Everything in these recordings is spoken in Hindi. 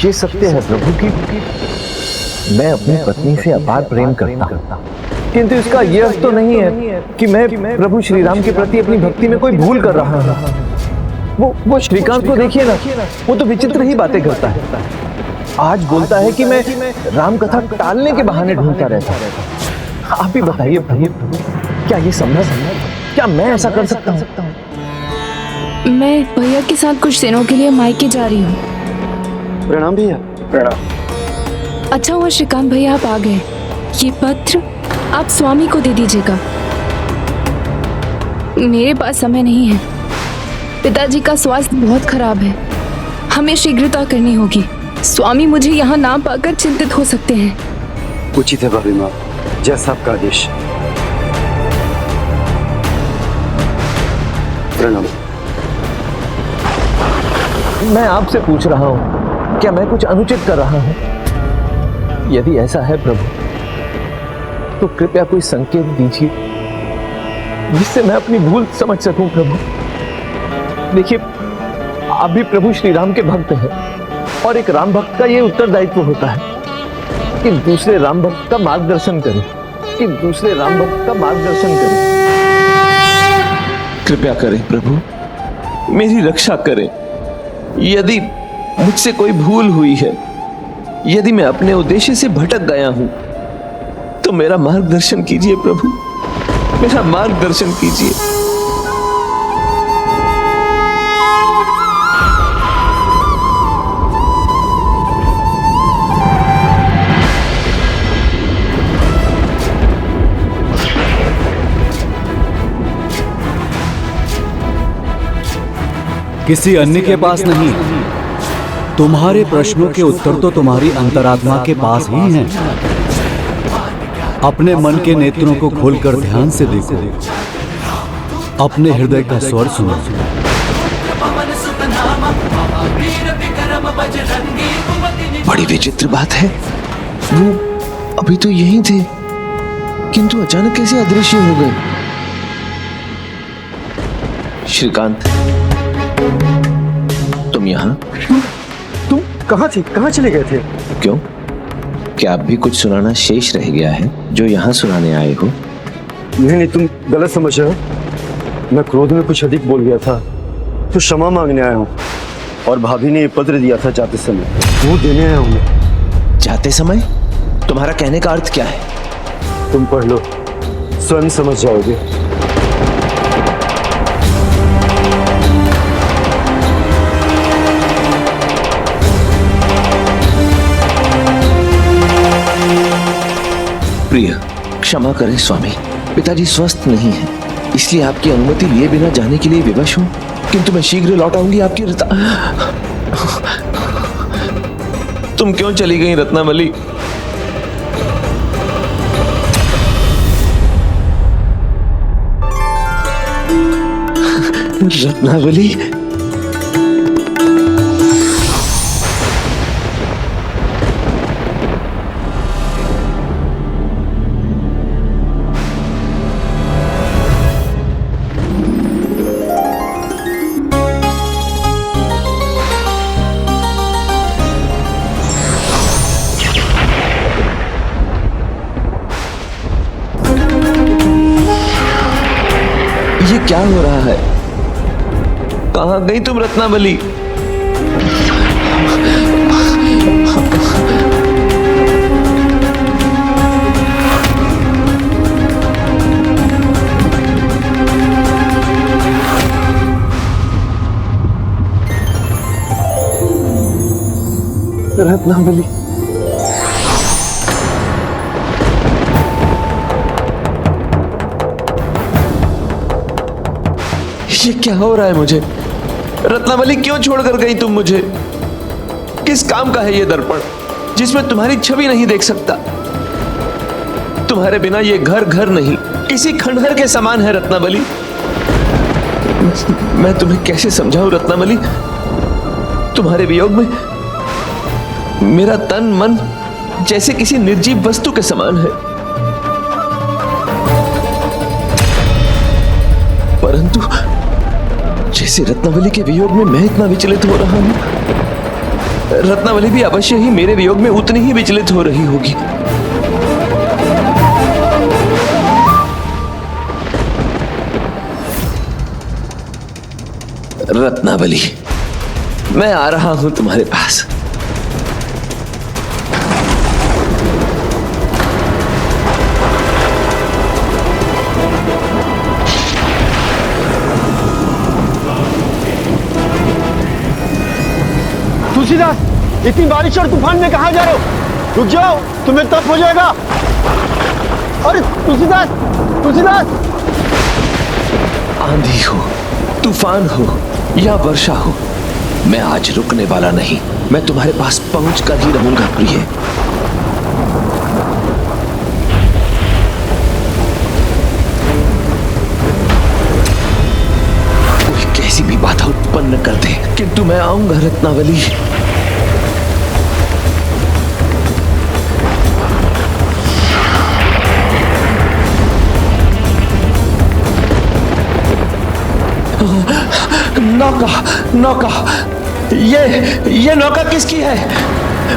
ये सत्य है प्रभु कि मैं अपनी पत्नी से अपार प्रेम करता हूं, किंतु इसका यह अर्थ तो नहीं है कि मैं प्रभु श्री राम के प्रति अपनी भक्ति में कोई भूल कर रहा हूं। वो श्रीकांत को देखिए ना, वो तो विचित्र ही बातें करता है। आज बोलता है कि मैं राम कथा टालने के बहाने ढूंढता रहता है। आप ही बताइए प्रभु, क्या ये संभव है? क्या मैं ऐसा कर सकता हूँ? मैं भैया के साथ कुछ दिनों के लिए मायके जा रही हूँ। प्रणाम भैया। प्रणाम। अच्छा हुआ श्रीकांत भैया आप आ गए। ये पत्र आप स्वामी को दे दीजिएगा। मेरे पास समय नहीं है। पिताजी का स्वास्थ्य बहुत खराब है। हमें शीघ्रता करनी होगी। स्वामी मुझे यहाँ ना पाकर चिंतित हो सकते हैं। उचित है भाभी माँ, जैसा आपका आदेश। प्रणाम। मैं आपसे पूछ रहा हूँ, क्या मैं कुछ अनुचित कर रहा हूँ? यदि ऐसा है प्रभु, तो कृपया कोई संकेत दीजिए जिससे मैं अपनी भूल समझ सकूं प्रभु। देखिए, आप भी प्रभु श्री राम के भक्त हैं और एक राम भक्त का यह उत्तरदायित्व होता है कि दूसरे राम भक्त का मार्गदर्शन करें, कृपया करें प्रभु, मेरी रक्षा करें। यदि मुझसे कोई भूल हुई है, यदि मैं अपने उद्देश्य से भटक गया हूं, तो मेरा मार्गदर्शन कीजिए प्रभु, मेरा मार्गदर्शन कीजिए। किसी अन्य के पास नहीं, तुम्हारे प्रश्नों के उत्तर तो तुम्हारी अंतरात्मा के पास ही हैं। अपने मन के नेत्रों को खोलकर ध्यान से देखो, अपने हृदय का स्वर सुनो। बड़ी विचित्र बात है, वो अभी तो यहीं थे, किंतु अचानक कैसे अदृश्य हो गए? श्रीकांत, तुम यहाँ? तुम कहाँ थे? कहाँ चले गए थे? क्यों, क्या अब भी कुछ सुनाना शेष रह गया है जो यहाँ सुनाने आए हो? नहीं, तुम गलत समझ रहे हो। मैं क्रोध में कुछ अधिक बोल गया था, तो क्षमा मांगने आया हूँ। और भाभी ने ये पत्र दिया था जाते समय, वो देने आया हूँ। जाते समय? तुम्हारा कहने का अर्थ क्या है? तुम पढ़ लो, स्वयं समझ जाओगे। प्रिय, क्षमा करें स्वामी, पिताजी स्वस्थ नहीं है, इसलिए आपकी अनुमति लिए बिना जाने के लिए विवश हूं, किंतु मैं शीघ्र लौट आऊंगी आपकी तुम क्यों चली गई रत्नावली? रत्नावली, ये क्या हो रहा है? कहां गई तुम रत्नावली? रत्नावली, ये क्या हो रहा है मुझे? रत्नावली, क्यों छोड़कर गई तुम मुझे? किस काम का है ये दर्पण जिसमें तुम्हारी छवि नहीं देख सकता? तुम्हारे बिना ये घर घर नहीं, किसी खंडहर के समान है रत्नावली। मैं तुम्हें कैसे समझाऊं रत्नावली? तुम्हारे वियोग में मेरा तन मन जैसे किसी निर्जीव वस्तु के समान है। परंतु जैसे रत्नावली के वियोग में मैं इतना विचलित हो रहा हूं, रत्नावली भी अवश्य ही मेरे वियोग में उतनी ही विचलित हो रही होगी। रत्नावली, मैं आ रहा हूं तुम्हारे पास। तुलसीदास, इतनी बारिश और तूफान में कहाँ जा रहे हो? रुक जाओ, तुम्हें तप हो जाएगा। अरे तुलसीदास, तुलसीदास! आंधी हो, तूफान हो या वर्षा हो, मैं आज रुकने वाला नहीं। मैं तुम्हारे पास पहुंच कर ही रहूंगा प्रिय। कोई कैसी भी बाधा उत्पन्न कर दे, किंतु मैं आऊंगा रत्नावली। नौका, नौका, ये नौका किसकी है?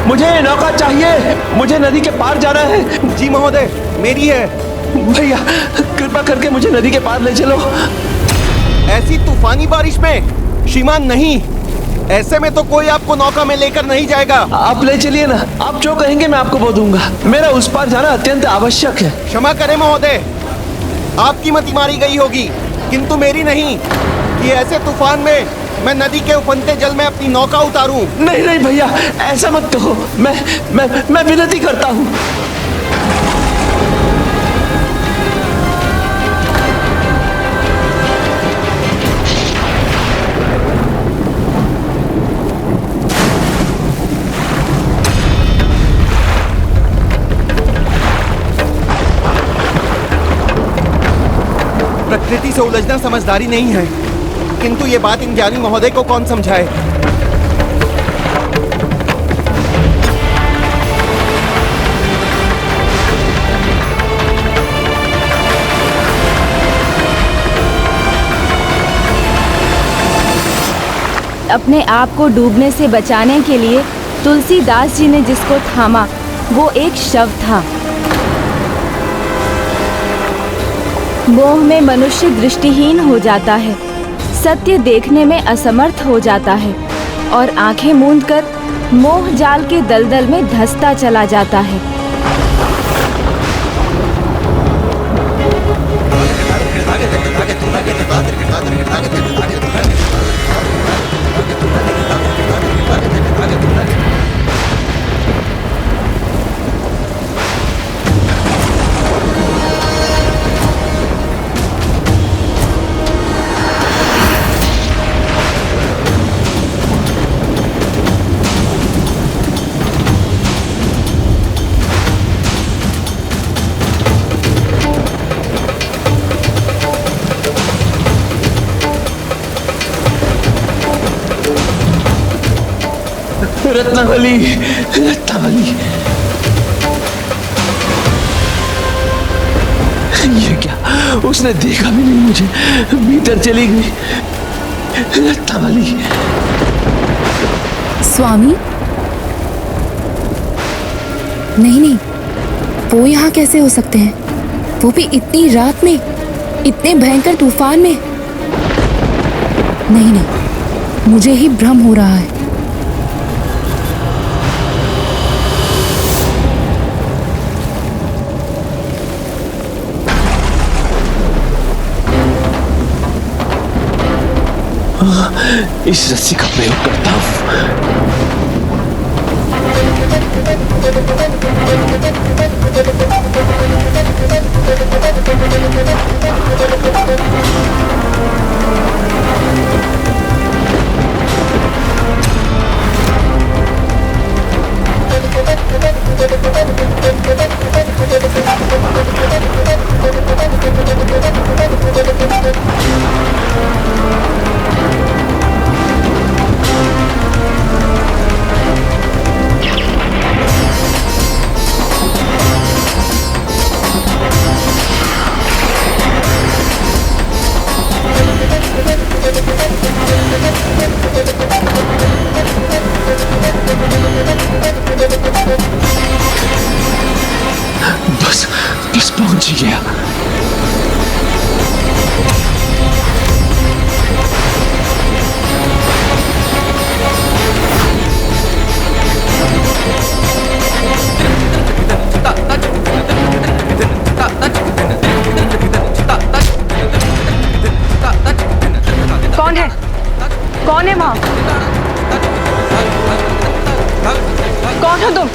मुझे ये नौका चाहिए। मुझे नदी के पार जाना है। जी महोदय, मेरी है। भैया, कृपा करके मुझे नदी के पार ले चलो। ऐसी तूफानी बारिश में श्रीमान नहीं, ऐसे में तो कोई आपको नौका में लेकर नहीं जाएगा। आप ले चलिए ना, आप जो कहेंगे मैं आपको वो दूंगा। मेरा उस पार जाना अत्यंत आवश्यक है। क्षमा करें महोदय, आपकी मति मारी गई होगी, किंतु मेरी नहीं कि ऐसे तूफान में मैं नदी के उफनते जल में अपनी नौका उतारूं। नहीं नहीं भैया, ऐसा मत कहो। मैं विनती करता हूँ। प्रकृति से उलझना समझदारी नहीं है, किंतु ये बात इन ज्ञानी महोदय को कौन समझाए। अपने आप को डूबने से बचाने के लिए तुलसीदास जी ने जिसको थामा वो एक शव था। मोह में मनुष्य दृष्टिहीन हो जाता है, सत्य देखने में असमर्थ हो जाता है और आंखें मूंदकर मोह जाल के दलदल में धंसता चला जाता है। रत्नावली, रत्नावली, ये क्या? उसने देखा भी नहीं मुझे, भीतर चली गई। रत्नावली। स्वामी, नहीं नहीं, वो यहाँ कैसे हो सकते हैं? वो भी इतनी रात में, इतने भयंकर तूफान में। नहीं नहीं, मुझे ही भ्रम हो रहा है। इस रस्सी का प्रयोग करता हूं। बस बस पहुंच ही गया। कौन है? कौन है वहां? कौन हो तुम?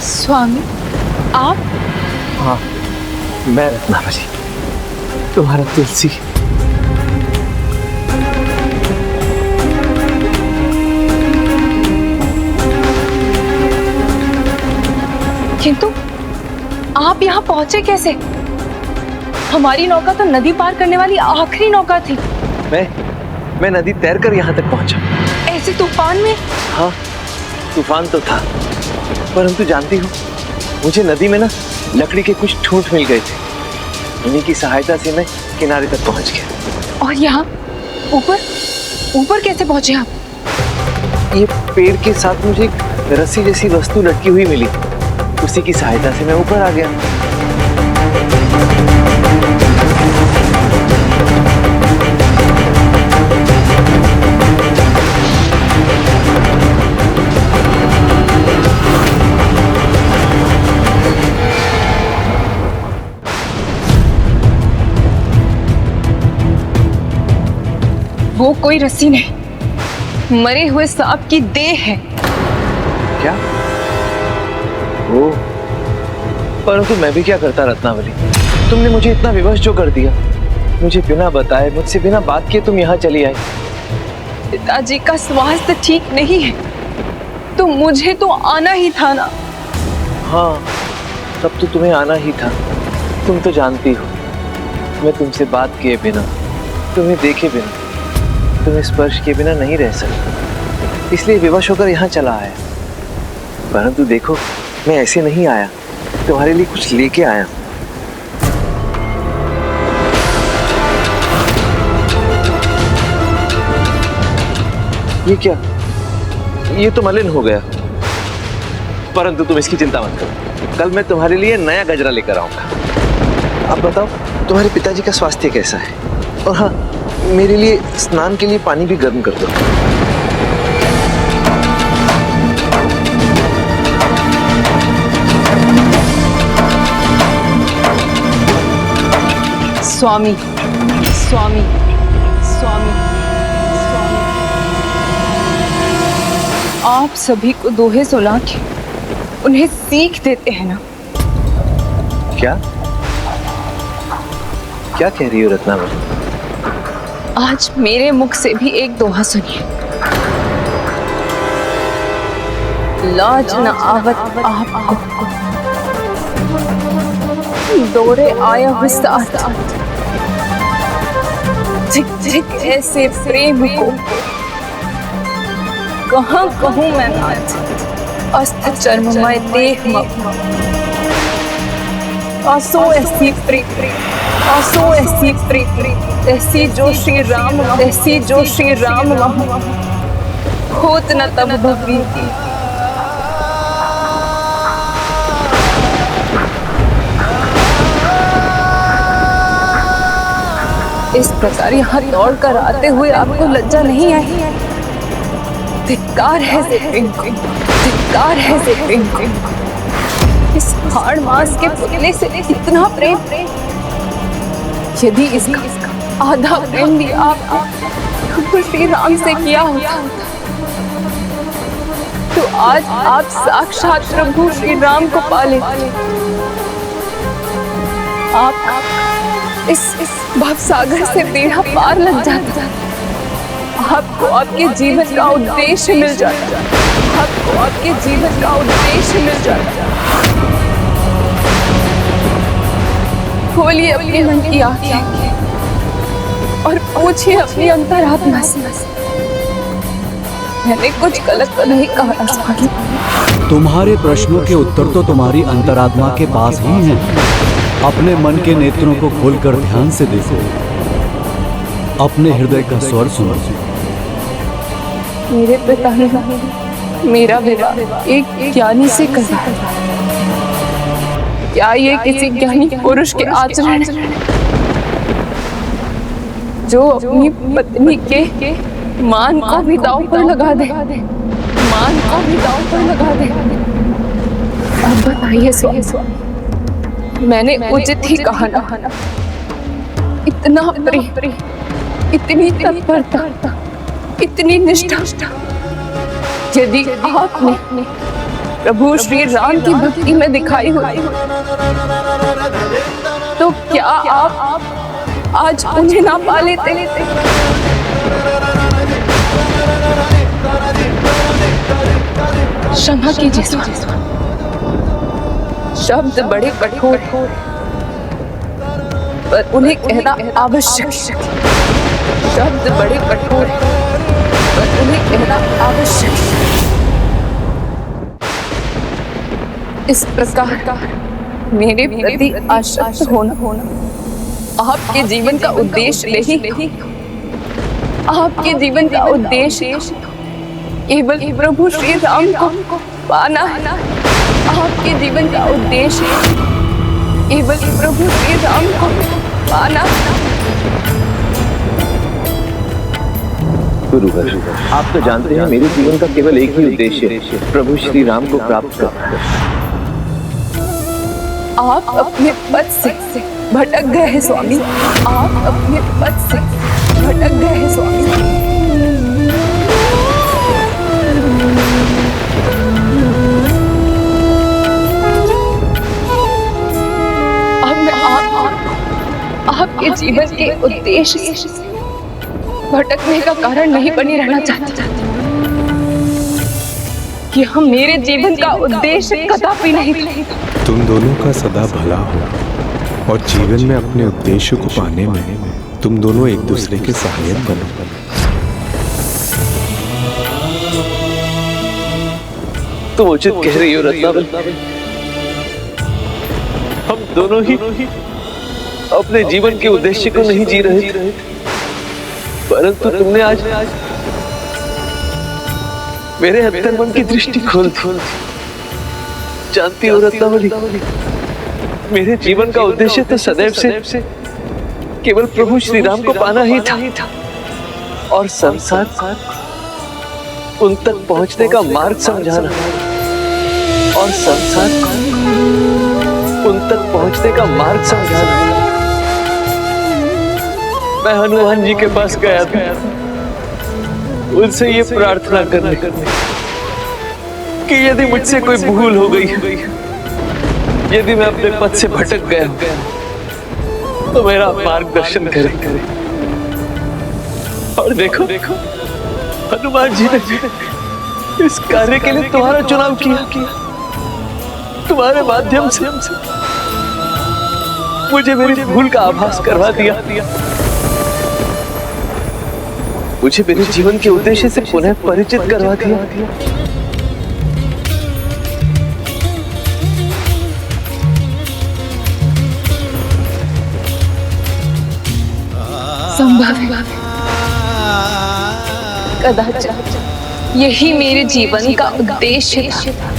स्वामी, आप? हाँ, मैं रत्नावली, तुम्हारा तुलसी। किंतु आप यहाँ पहुंचे कैसे? हमारी नौका तो नदी पार करने वाली आखिरी नौका थी। मैं नदी तैरकर यहाँ तक पहुंचा। ऐसे तूफान में? हाँ, तूफान तो था, परंतु जानती हो, मुझे नदी में ना लकड़ी के कुछ ठूंठ मिल गए थे। उन्हीं की सहायता से मैं किनारे तक पहुंच गया। और यहाँ ऊपर ऊपर कैसे पहुंचे आप? ये पेड़ के साथ मुझे एक रस्सी जैसी वस्तु लटकी हुई मिली, उसी की सहायता से मैं ऊपर आ गया। वो कोई रस्सी नहीं, मरे हुए सांप की देह है। क्या? ओ, परंतु मैं भी क्या करता रत्नावली, तुमने मुझे इतना विवश जो कर दिया। मुझे बिना बताए, मुझसे बिना बात किए तुम यहाँ चली आई। पिताजी का स्वास्थ्य ठीक नहीं है, तो मुझे तो आना ही था ना। हाँ, तब तो तुम्हें आना ही था। तुम तो जानती हो, मैं तुमसे बात किए बिना, तुम्हें देखे बिना, तुम्हें स्पर्श किए बिना नहीं रह सकता, इसलिए विवश होकर यहाँ चला आया। परंतु देखो, मैं ऐसे नहीं आया, तुम्हारे लिए कुछ लेके आया। ये क्या? ये तो मलिन हो गया, परंतु तुम इसकी चिंता मत करो, कल मैं तुम्हारे लिए नया गजरा लेकर आऊंगा। अब बताओ, तुम्हारे पिताजी का स्वास्थ्य कैसा है? और हाँ, मेरे लिए स्नान के लिए पानी भी गर्म कर दो। स्वामी, स्वामी, स्वामी, स्वामी, आप सभी को दोहे सुना के उन्हें सीख देते हैं ना। क्या क्या कह रही हो रत्नावली? आज मेरे मुख से भी एक दोहा सुनिए। लाज न आवत आपको, दौरे आया हुआ साथ, झिक झिक ऐसे प्रेम को कहाँ कहूँ मैं नाथ, अस्त चर्ममय देह आसो ऐसी प्रीति, आसो ऐसी प्रीति, ऐसी जो श्री राम, ऐसी जो श्री राम वहाँ होत न तब भगवती। इस प्रकार यहाँ दौड़ कर आते हुए आपको लज्जा नहीं आई? धिक्कार है जिक्रिंग, धिक्कार है जिक्रिंग। इस हाड़ मास के पुतले से इतना प्रेम, यदि इसका आधा प्रेम भी आपको श्री राम से किया होता तो आज आप साक्षात प्रभु श्री राम को पाले। आप इस भवसागर से बेड़ा पार लग जाता, आपको आपके जीवन का उद्देश्य मिल जाता, आपको आपके जीवन का उद्देश्य मिल जाता। खोलिए अपने मन की आंखें और पूछिए अपनी अंतरात्मा से, मैंने कुछ गलत तो नहीं कहा? तुम्हारे प्रश्नों के उत्तर तो तुम्हारी अंतरात्मा के पास ही हैं। अपने मन के नेत्रों को खोलकर ध्यान से देखो, अपने हृदय का स्वर सुनो। मेरे पिता ने मेरा विवाह एक ज्ञानी से करा। क्या ये किसी ज्ञानी पुरुष के आचरण जो अपनी पत्नी के मान को भी दांव पर लगा दे, मान को भी दांव पर लगा दे? अब बताइए स्वामी, मैंने उचित ही कहा ना? इतना प्रेम, इतनी तत्परता, इतनी निष्ठा यदि आपने प्रभु श्री राम की भक्ति में दिखाई हुई, तो क्या आप आज उन्हें ना पा लेते? क्षमा कीजिए स्वामी, शब्द बड़े कठोर पर उन्हें कहना आवश्यक। शब्द बड़े कठोर पर उन्हें कहना आवश्यक। इस प्रकार का मेरे प्रति आसक्त होना आपके जीवन का उद्देश्य नहीं। आपके जीवन का उद्देश्य केवल प्रभु श्री राम को पाना है। आपके जीवन का उद्देश्य केवल प्रभु श्री राम को पाना है। गुरुवर, आप तो जानते हैं मेरे जीवन का केवल एक ही उद्देश्य है, प्रभु श्री राम को प्राप्त करना। आप अपने पद से भटक गए हैं स्वामी, आप अपने पद से भटक गए हैं स्वामी। अब मैं आपके जीवन के उद्देश्य से भटकने का कारण नहीं बनी रहना चाहती। कि हम मेरे जीवन का उद्देश्य कदापि नहीं था। तुम दोनों का सदा भला हो और जीवन में अपने उद्देश्य को पाने में तुम दोनों एक दूसरे के सहायक बनो। तुम उचित कह रही हो रत्नावल, हम दोनों ही अपने जीवन के उद्देश्य को नहीं जी रहे थे, परंतु तुमने आज मेरे अंतर्मन की दृष्टि खोल दी। जानती हो रत्नावली, मेरे जीवन का उद्देश्य तो सदैव से केवल प्रभु श्री राम को पाना ही था और संसार उन तक पहुंचने का मार्ग समझाना, और संसार उन तक पहुंचने का मार्ग समझाना। मैं हनुमान जी के पास गया था उनसे ये प्रार्थना करने कि यदि मुझसे कोई भूल हो गई, यदि मैं अपने पथ से भटक गया तो मेरा मार्गदर्शन करें। और देखो हनुमान जी ने इस कार्य के लिए तुम्हारा चुनाव किया। तुम्हारे माध्यम से मुझे मेरी भूल का आभास करवा दिया, मुझे मेरे जीवन के उद्देश्य से पुनः परिचित करवा दिया। संभव है कदाचित यही मेरे जीवन का उद्देश्य था।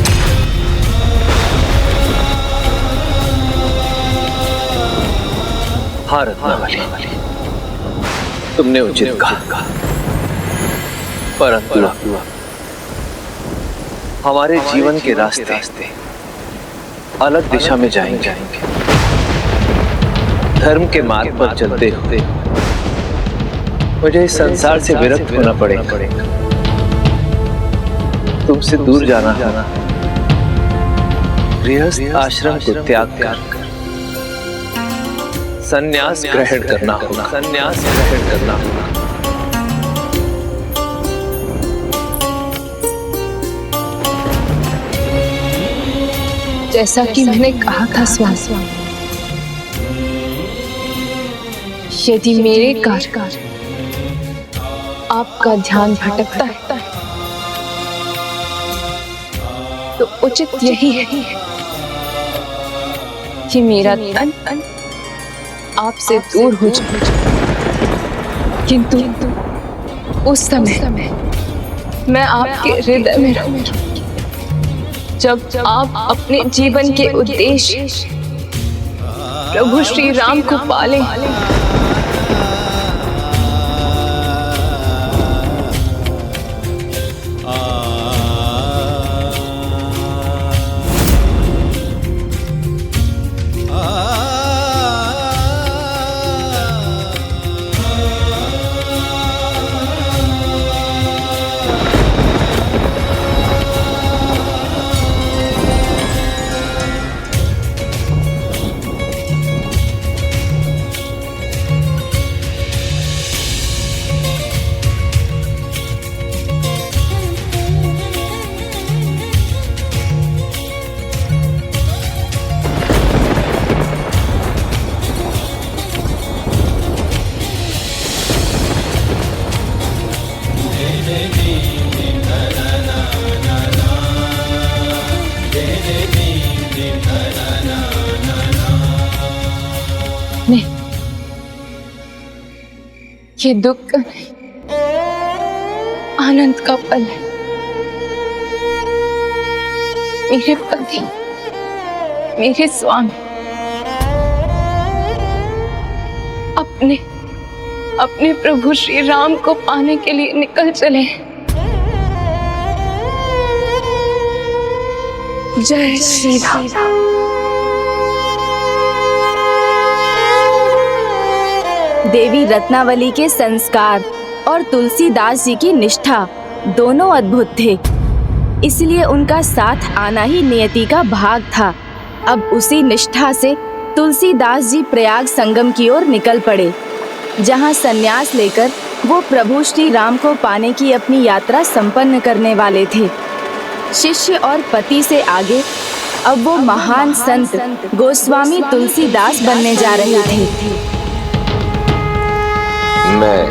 हाँ रत्नावली, तुमने उचित कहा, परंतु हमारे जीवन के रास्ते अलग दिशा में जाएंगे। धर्म के मार्ग पर चलते हुए मुझे इस संसार से विरक्त होना पड़ेगा, तुमसे दूर जाना होगा, गृहस्थ आश्रम को त्याग कर संन्यास ग्रहण करना होगा, संन्यास ग्रहण करना होगा। जैसा कि मैंने कहा था स्वामी, यदि मेरे कार्य आपका ध्यान भटकता है तो उचित यही है कि मेरा तन आपसे दूर हो जाए, किंतु उस समय मैं आपके हृदय में रहूंगी, जब आप अपने जीवन के उद्देश्य प्रभु श्री राम को पालें। ये दुख का नहीं, आनंद का पल है। मेरे पति, मेरे स्वामी अपने प्रभु श्री राम को पाने के लिए निकल चले। जय श्री राम। देवी रत्नावली के संस्कार और तुलसीदास जी की निष्ठा दोनों अद्भुत थे, इसलिए उनका साथ आना ही नियति का भाग था। अब उसी निष्ठा से तुलसीदास जी प्रयाग संगम की ओर निकल पड़े, जहां संन्यास लेकर वो प्रभु श्री राम को पाने की अपनी यात्रा संपन्न करने वाले थे। शिष्य और पति से आगे अब वो महान संत गोस्वामी तुलसीदास बनने जा रहे थे। मैं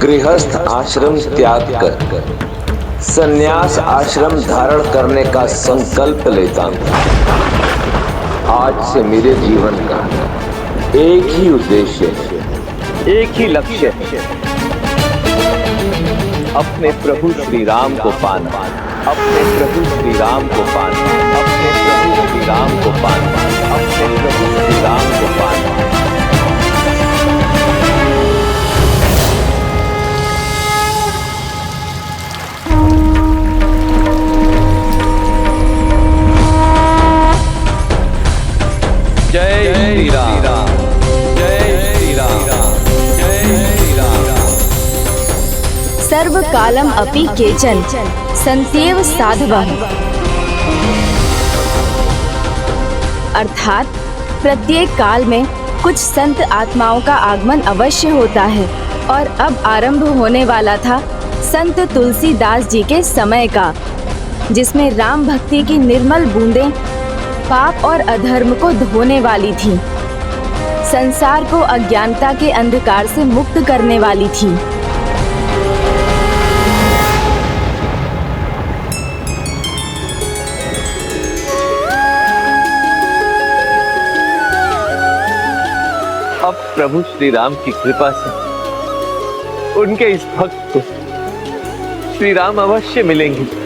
गृहस्थ आश्रम त्याग कर संन्यास आश्रम धारण करने का संकल्प लेता हूँ। आज से मेरे जीवन का एक ही उद्देश्य है, एक ही लक्ष्य है, अपने प्रभु श्री राम को पाना, अपने प्रभु श्री राम को पाना, अपने प्रभु श्री राम को पाना, अपने प्रभु श्री राम को पाना। जय श्री राम, जय श्री राम, जय श्री राम। सर्व कालम अपि केचन संत्येव साधवः, अर्थात प्रत्येक काल में कुछ संत आत्माओं का आगमन अवश्य होता है, और अब आरंभ होने वाला था संत तुलसीदास जी के समय का, जिसमें राम भक्ति की निर्मल बूंदें पाप और अधर्म को धोने वाली थी, संसार को अज्ञानता के अंधकार से मुक्त करने वाली थी। अब प्रभु श्री राम की कृपा से उनके इस भक्त को श्री राम अवश्य मिलेंगे।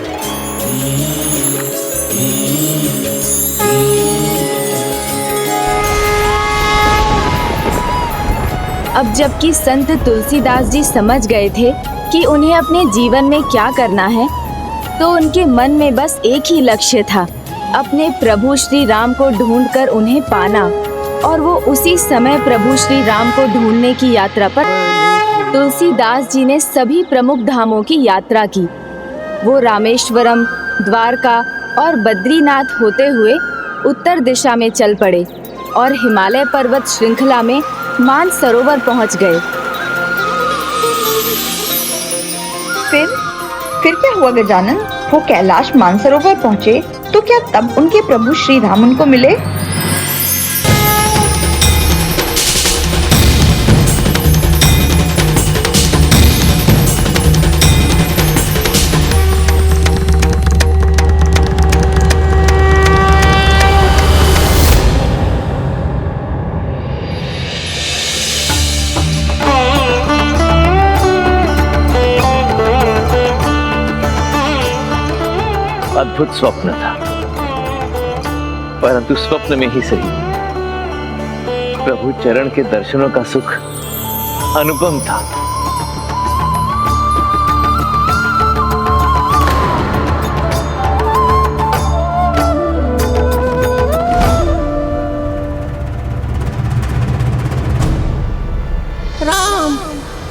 अब जबकि संत तुलसीदास जी समझ गए थे कि उन्हें अपने जीवन में क्या करना है, तो उनके मन में बस एक ही लक्ष्य था, अपने प्रभु श्री राम को ढूंढकर उन्हें पाना। और वो उसी समय प्रभु श्री राम को ढूंढने की यात्रा पर तुलसीदास जी ने सभी प्रमुख धामों की यात्रा की। वो रामेश्वरम, द्वारका और बद्रीनाथ होते हुए उत्तर दिशा में चल पड़े और हिमालय पर्वत श्रृंखला में मानसरोवर पहुंच गए। फिर क्या हुआ गजानन? वो कैलाश मानसरोवर पहुंचे तो क्या तब उनके प्रभु श्री राम उनको मिले? अद्भुत स्वप्न था, परंतु स्वप्न में ही सही, प्रभु चरण के दर्शनों का सुख अनुपम था। राम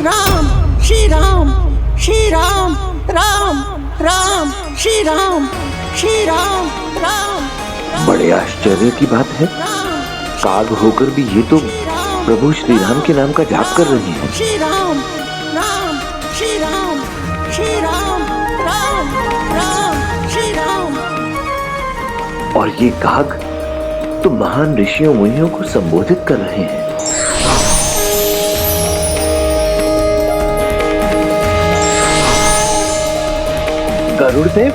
राम श्री राम श्री राम राम राम श्री राम श्री राम राम। बड़े आश्चर्य की बात है, काग होकर भी ये तो प्रभु श्री राम के नाम का जाप कर रही है। श्री राम राम श्री राम श्री राम राम राम श्री राम। और ये काग तो महान ऋषियों मुनियों को संबोधित कर रहे हैं। गरुड़ देव,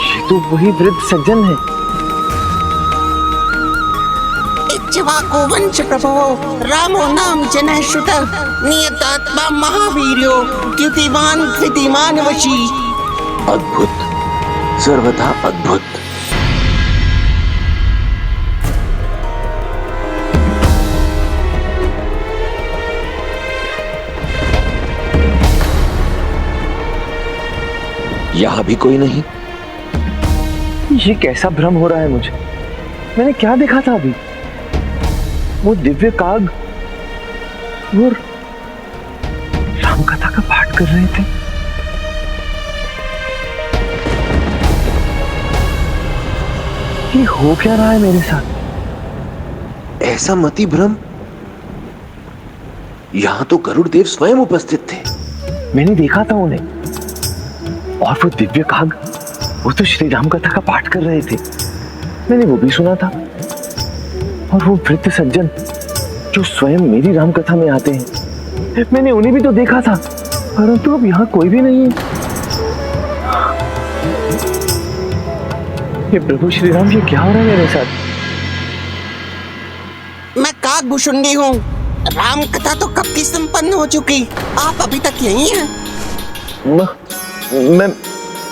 ये तो वही वृद्ध सज्जन है। इक्ष्वाकु वंश प्रभो रामो नाम जनः श्रुत नियतात्मा महावीर्यो द्युतिमान कृतिमान वशी। अद्भुत, सर्वथा अद्भुत। यहां भी कोई नहीं। ये कैसा भ्रम हो रहा है मुझे? मैंने क्या देखा था अभी? वो दिव्य काग वो राम कथा का पाठ कर रहे थे। ये हो क्या रहा है मेरे साथ? ऐसा मति भ्रम, यहां तो गरुड़ देव स्वयं उपस्थित थे। मैंने देखा था उन्हें, और वो दिव्य काग वो तो श्री राम कथा का पाठ कर रहे थे। मैंने वो भी सुना था। और वो वृद्ध सज्जन जो स्वयं मेरी राम कथा में आते हैं, मैंने उन्हें भी तो देखा था, परंतु अब यहाँ कोई भी नहीं है। ये प्रभु श्री राम, ये क्या हो रहा है मेरे साथ? मैं काग भुषुंडी हूँ। राम कथा तो कब की संपन्न हो चुकी, आप अभी तक यहीं हैं?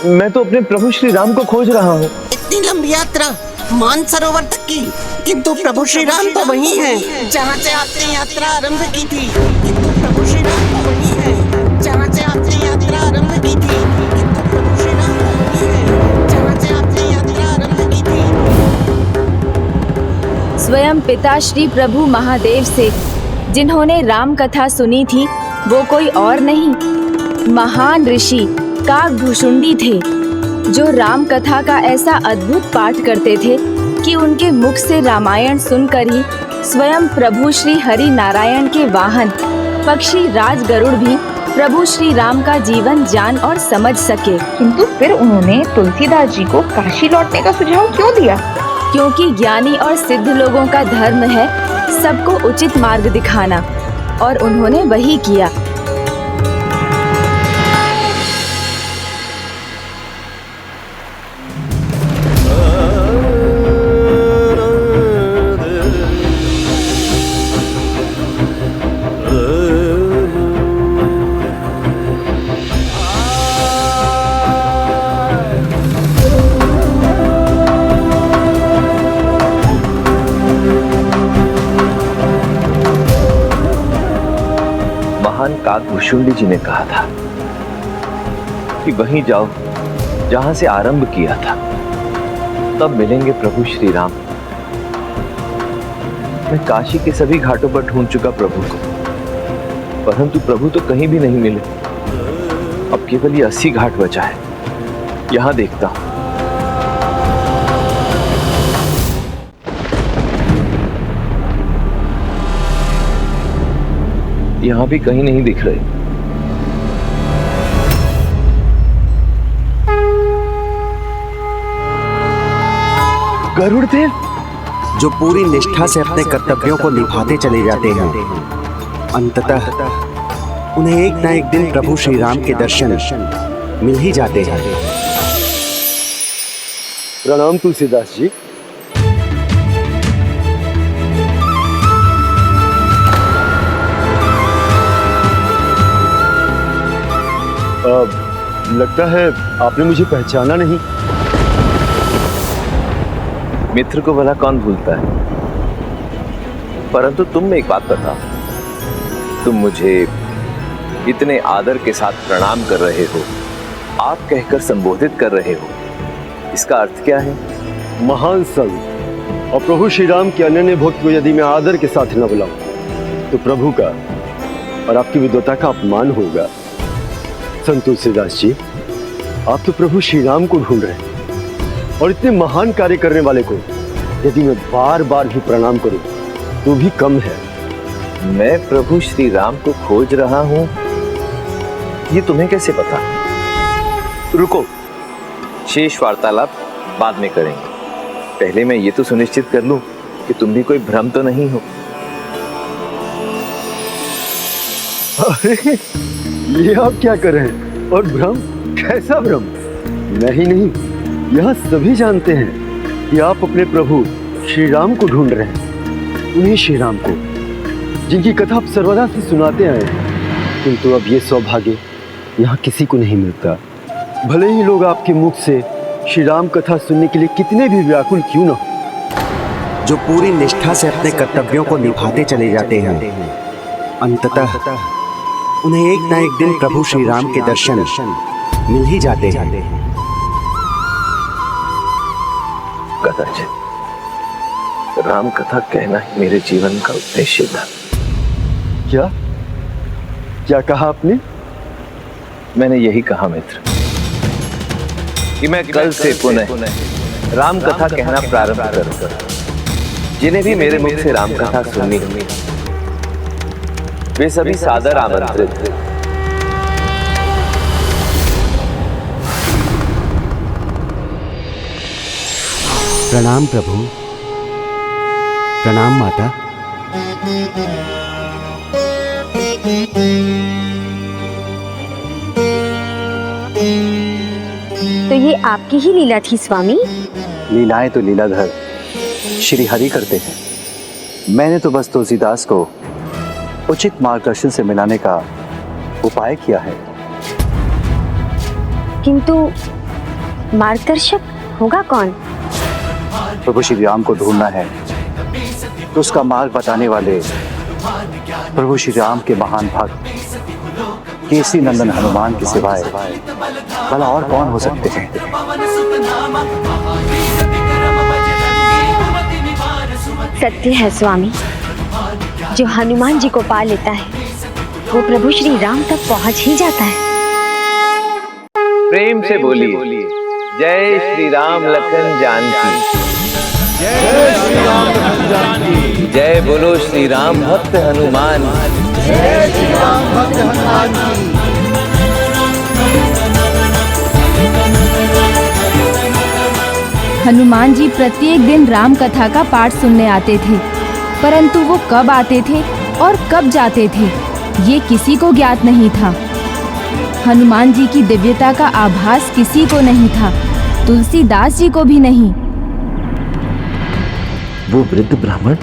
मैं तो अपने प्रभु श्री राम को खोज रहा हूँ। इतनी लंबी यात्रा मानसरोवर तक की, किंतु प्रभु श्री राम तो वहीं हैं जहाँ से आपने यात्रा आरंभ की थी। किंतु प्रभु श्री राम तो वहीं हैं जहाँ से आपने यात्रा आरंभ की थी। किंतु प्रभु श्री राम तो वहीं हैं जहाँ से आपने यात्रा आरंभ की थी। स्वयं पिता श्री प्रभु महादेव से जिन्होंने राम कथा सुनी थी, वो कोई और नहीं, महान ऋषि कागभुषुंडी थे, जो राम कथा का ऐसा अद्भुत पाठ करते थे कि उनके मुख से रामायण सुनकर ही स्वयं प्रभु श्री हरि नारायण के वाहन पक्षी राज गरुड़ भी प्रभु श्री राम का जीवन जान और समझ सके। किंतु फिर उन्होंने तुलसीदास जी को काशी लौटने का सुझाव क्यों दिया? क्योंकि ज्ञानी और सिद्ध लोगों का धर्म है सबको उचित मार्ग दिखाना, और उन्होंने वही किया। कागभुषुंडी जी ने कहा था कि वहीं जाओ जहां से आरंभ किया था, तब मिलेंगे प्रभु श्री राम। मैं काशी के सभी घाटों पर ढूंढ चुका प्रभु को, परंतु प्रभु तो कहीं भी नहीं मिले। अब केवल ये 80 घाट बचा है, यहां देखता हूं। यहां भी कहीं नहीं दिख रहे। गरुड़ देव, जो पूरी निष्ठा से अपने कर्तव्यों को निभाते चले जाते हैं, अंततः उन्हें एक न एक दिन प्रभु श्री राम के दर्शन मिल ही जाते हैं। प्रणाम तुलसीदास जी। लगता है आपने मुझे पहचाना नहीं। मित्र को भला कौन भूलता है, परंतु तुम एक बात बताओ, तुम मुझे इतने आदर के साथ प्रणाम कर रहे हो, आप कहकर संबोधित कर रहे हो, इसका अर्थ क्या है? महान संत और प्रभु श्री राम के अनन्य भक्त को यदि मैं आदर के साथ न बुलाऊं तो प्रभु का और आपकी विद्वता का अपमान होगा। संत तुलसीदास जी, आप तो प्रभु श्री राम को ढूंढ रहे हैं और इतने महान कार्य करने वाले को यदि मैं बार बार भी प्रणाम करूं तो भी कम है। मैं प्रभु श्री राम को खोज रहा हूं, ये तुम्हें कैसे पता? रुको, शेष वार्तालाप बाद में करेंगे। पहले मैं ये तो सुनिश्चित कर लूं कि तुम भी कोई भ्रम तो नहीं हो। अरे ये आप क्या कर रहे हैं? और भ्रम? कैसा भ्रम? नहीं, यहाँ सभी जानते हैं कि आप अपने प्रभु श्री राम को ढूंढ रहे हैं, उन्हीं श्री राम को जिनकी कथा आप सर्वदा से सुनाते आए हैं। किंतु अब ये सौभाग्य यहाँ किसी को नहीं मिलता। भले ही लोग आपके मुख से श्री राम कथा सुनने के लिए कितने भी व्याकुल क्यों न हो। जो पूरी निष्ठा से अपने कर्तव्यों को निभाते चले जाते हैं, अंततः उन्हें एक ना एक दिन प्रभु श्री राम के दर्शन मिल ही जाते हैं। कदाचित राम कथा कहना ही मेरे जीवन का उद्देश्य था। क्या कहा आपने? मैंने यही कहा मित्र कि मैं कल से पुनः राम कथा कहना प्रारंभ करूंगा। जिन्हें भी मेरे मुख से राम कथा सुननी होगी वे सभी सादर आमंत्रित थे। प्रणाम प्रभु, प्रणाम माता। तो ये आपकी ही लीला थी स्वामी? लीलाएं तो लीलाधर श्री हरि करते हैं। मैंने तो बस तुलसीदास को उचित मार्गदर्शन से मिलाने का उपाय किया है। किंतु मार्गदर्शक होगा कौन? प्रभु श्री राम को ढूंढना है तो उसका मार्ग बताने वाले प्रभु श्री राम के महान भक्त केसरी नंदन हनुमान के सिवाय भला और कौन हो सकते हैं? सत्य है स्वामी, जो हनुमान जी को पा लेता है वो प्रभु श्री राम तक पहुंच ही जाता है। प्रेम से बोलिए जय श्री राम लखन जानकी। जय श्री राम लखन जानकी। जय बोलो श्री राम भक्त हनुमान। जय श्री राम भक्त हनुमान की। हनुमान जी प्रत्येक दिन राम कथा का पाठ सुनने आते थे, परंतु वो कब आते थे और कब जाते थे ये किसी को ज्ञात नहीं था। हनुमान जी की दिव्यता का आभास किसी को नहीं था, तुलसीदास जी को भी नहीं। वो वृद्ध ब्राह्मण,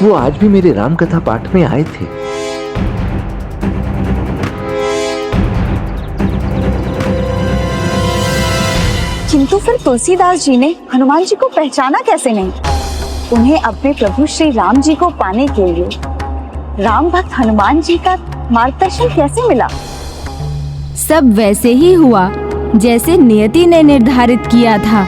वो आज भी मेरे राम कथा पाठ में आए थे। किंतु फिर तुलसीदास जी ने हनुमान जी को पहचाना कैसे नहीं? उन्हें अपने प्रभु श्री राम जी को पाने के लिए राम भक्त हनुमान जी का मार्गदर्शन कैसे मिला? सब वैसे ही हुआ जैसे नियति ने निर्धारित किया था।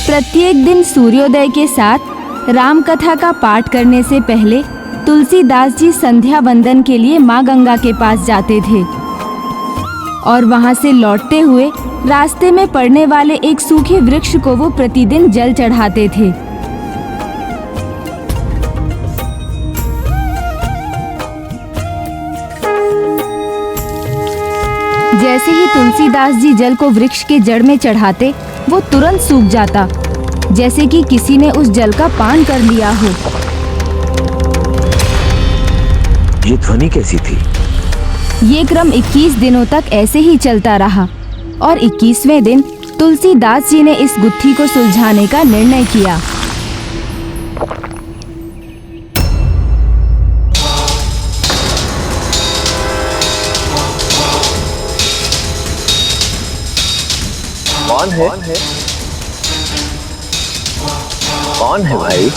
प्रत्येक दिन सूर्योदय के साथ राम कथा का पाठ करने से पहले तुलसीदास जी संध्या वंदन के लिए माँ गंगा के पास जाते थे और वहां से लौटते हुए रास्ते में पड़ने वाले एक सूखे वृक्ष को वो प्रतिदिन जल चढ़ाते थे। जैसे ही तुलसीदास जी जल को वृक्ष के जड़ में चढ़ाते वो तुरंत सूख जाता, जैसे कि किसी ने उस जल का पान कर लिया हो। ये ध्वनि कैसी थी? ये क्रम 21 दिनों तक ऐसे ही चलता रहा और 21वें दिन तुलसीदास जी ने इस गुत्थी को सुलझाने का निर्णय किया। कौन है? कौन है भाई?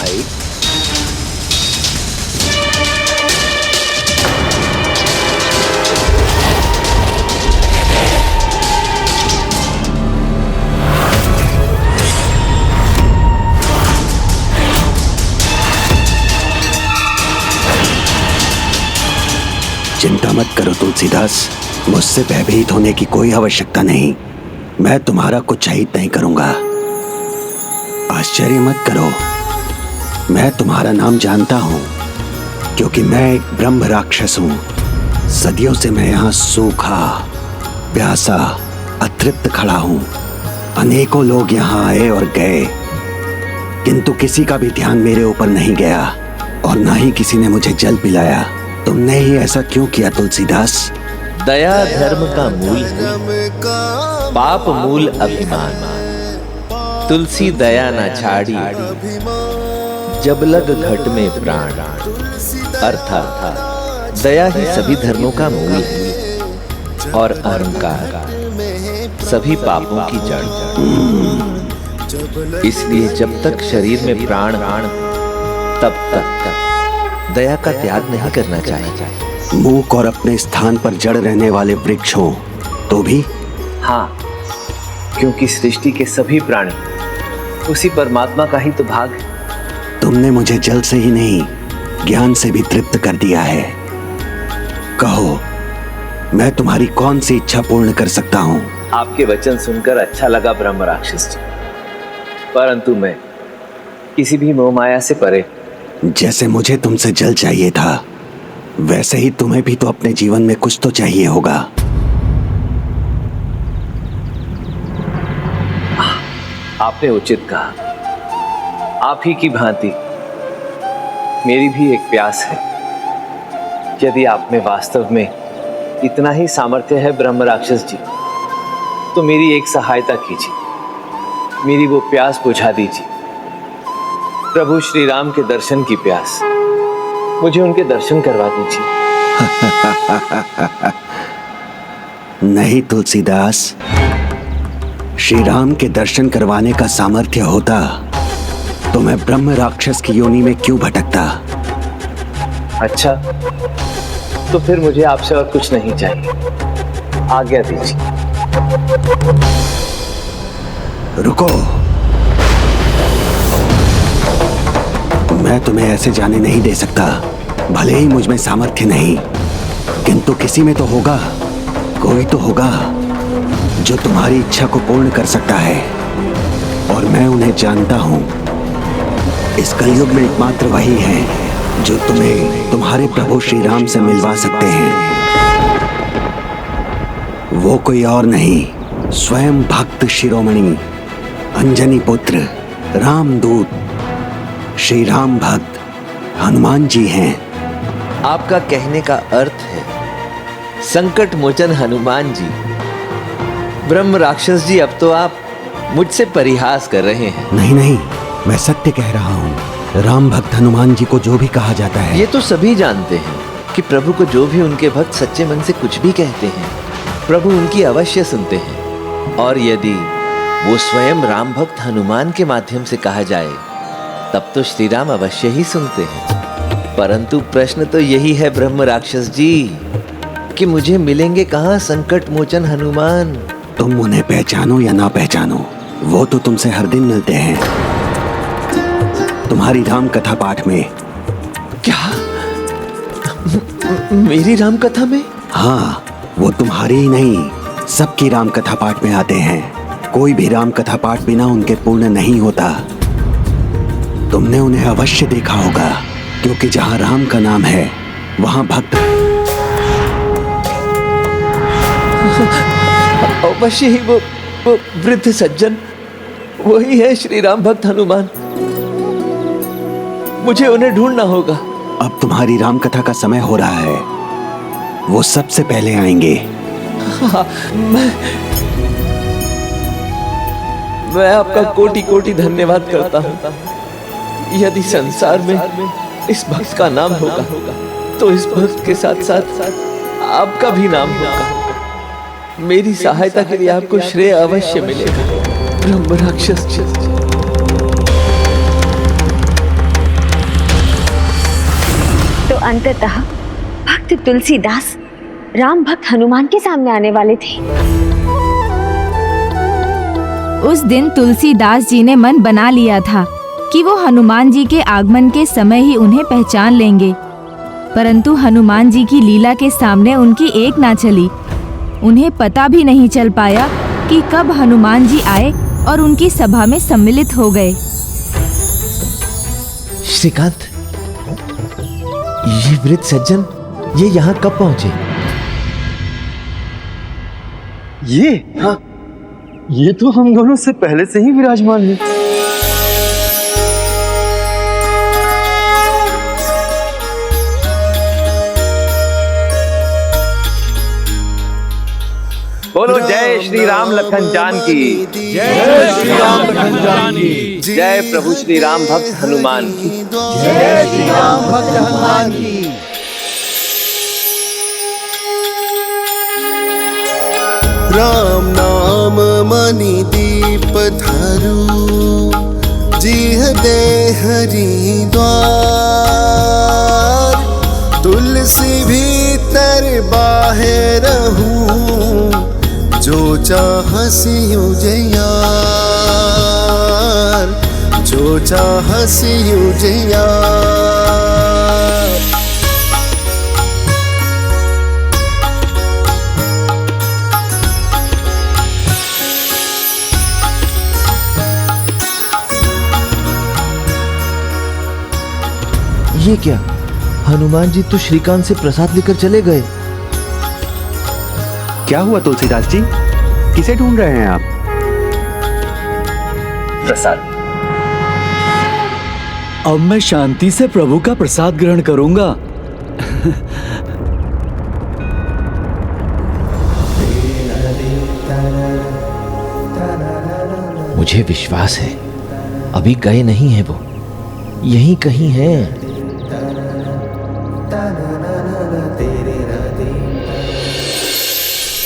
चिंता मत करो तुलसीदास, मुझसे भयभीत होने की कोई आवश्यकता नहीं। मैं तुम्हारा कुछ अहित नहीं करूंगा। आश्चर्य मत करो, मैं तुम्हारा नाम जानता हूं, क्योंकि मैं एक ब्रह्म राक्षस हूं। सदियों से मैं यहाँ सूखा, प्यासा, अतृप्त खड़ा हूं। अनेकों लोग यहाँ आए और गए, किंतु किसी का भी ध्यान मेरे ऊपर नहीं गया और ना ही किसी ने मुझे जल पिलाया। तुमने ही ऐसा क्यों किया तुलसीदास? दया धर्म का मूल है, पाप मूल अभिमान। तुलसी दया न छाड़ी, जब लग घट में प्राण। अर्थात दया ही सभी धर्मों का मूल है और अहंकार सभी पापों की जड़। इसलिए जब तक शरीर में प्राण तब तक दया का त्याग नहीं करना चाहिए। मूक और अपने स्थान पर जड़ रहने वाले वृक्ष हो तो भी? हाँ, क्योंकि सृष्टि के सभी प्राणी उसी परमात्मा का ही तो भाग है। तुमने मुझे जल से ही नहीं, ज्ञान से भी तृप्त कर दिया है। कहो, मैं तुम्हारी कौन सी इच्छा पूर्ण कर सकता हूँ? आपके वचन सुनकर अच्छा लगा ब्रह्म राक्षस जी, परंतु मैं किसी भी मोह माया से परे। जैसे मुझे तुमसे जल चाहिए था, वैसे ही तुम्हें भी तो अपने जीवन में कुछ तो चाहिए होगा। आपने उचित कहा। आप ही की भांति मेरी भी एक प्यास है। यदि आप में वास्तव में इतना ही सामर्थ्य है ब्रह्म राक्षस जी, तो मेरी एक सहायता कीजिए, मेरी वो प्यास बुझा दीजिए। प्रभु श्री राम के दर्शन की प्यास, मुझे उनके दर्शन करवा दीजिए। नहीं तुलसीदास, श्री राम के दर्शन करवाने का सामर्थ्य होता तो मैं ब्रह्म राक्षस की योनि में क्यों भटकता? अच्छा, तो फिर मुझे आपसे और कुछ नहीं चाहिए, आज्ञा दीजिए। रुको, मैं तुम्हें ऐसे जाने नहीं दे सकता। भले ही मुझ में सामर्थ्य नहीं, किंतु किसी में तो होगा, कोई तो होगा जो तुम्हारी इच्छा को पूर्ण कर सकता है, और मैं उन्हें जानता हूं। इस कलयुग में एकमात्र वही है जो तुम्हें तुम्हारे प्रभु श्री राम से मिलवा सकते हैं। वो कोई और नहीं, स्वयं भक्त शिरोमणि, अंजनी पुत्र, रामदूत, श्री राम भक्त हनुमान जी हैं। आपका कहने का अर्थ है संकट मोचन हनुमान जी। ब्रह्म राक्षस जी, अब तो आप मुझसे परिहास कर रहे हैं। नहीं नहीं, मैं सत्य कह रहा हूँ। राम भक्त हनुमान जी को जो भी कहा जाता है, ये तो सभी जानते हैं कि प्रभु को जो भी उनके भक्त सच्चे मन से कुछ भी कहते हैं, प्रभु उनकी अवश्य सुनते हैं। और यदि वो स्वयं राम भक्त हनुमान के माध्यम से कहा जाए, तब तो श्री राम अवश्य ही सुनते हैं। परंतु प्रश्न तो यही है ब्रह्म राक्षस जी कि मुझे मिलेंगे कहाँ संकट मोचन हनुमान? तुम उन्हें पहचानो या ना पहचानो, वो तो तुमसे हर दिन मिलते हैं, तुम्हारी राम कथा पाठ में। क्या? मेरी राम कथा में? हाँ, वो तुम्हारी ही नहीं, सबकी राम कथा पाठ में आते हैं। कोई भी राम कथा पाठ बिना उनके पूर्ण नहीं होता। तुमने उन्हें अवश्य देखा होगा, क्योंकि जहां राम का नाम है वहां भक्त। अवश्य ही वो वृद्ध सज्जन वही है श्री राम भक्त हनुमान। मुझे उन्हें ढूंढना होगा। अब तुम्हारी राम कथा का समय हो रहा है, वो सबसे पहले आएंगे। हाँ, मैं आपका कोटि कोटि धन्यवाद करता हूँ। यदि संसार में इस भक्त का नाम होगा, तो इस भक्त के साथ साथ आपका भी नाम होगा। मेरी सहायता के लिए आपको श्रेय अवश्य मिलेगा। ब्रह्म राक्षस। तो अंततः भक्त तुलसीदास राम भक्त हनुमान के सामने आने वाले थे। उस दिन तुलसीदास जी ने मन बना लिया था कि वो हनुमान जी के आगमन के समय ही उन्हें पहचान लेंगे, परंतु हनुमान जी की लीला के सामने उनकी एक ना चली। उन्हें पता भी नहीं चल पाया कि कब हनुमान जी आए और उनकी सभा में सम्मिलित हो गए। श्रीकांत, ये वृद्ध सज्जन ये यहाँ कब पहुंचे? ये तो हम दोनों से पहले से ही विराजमान है। बोलो जय श्री राम लखन जान की। जय श्री राम लखन जान की। जय प्रभु श्री राम भक्त हनुमान की। जय श्री राम भक्त हनुमान की। राम नाम मणि दीप धरु, जिह दे हरि द्वार। तुलसी भीतर बाहर रहूं, जो चाह सियो जयार, जो चाह सियो जयार। ये क्या? हनुमान जी तो श्रीकांत से प्रसाद लेकर चले गए। क्या हुआ तुलसीदास जी, किसे ढूंढ रहे हैं आप? प्रसाद। अब मैं शांति से प्रभु का प्रसाद ग्रहण करूंगा। मुझे विश्वास है अभी गए नहीं है, वो यहीं कहीं है।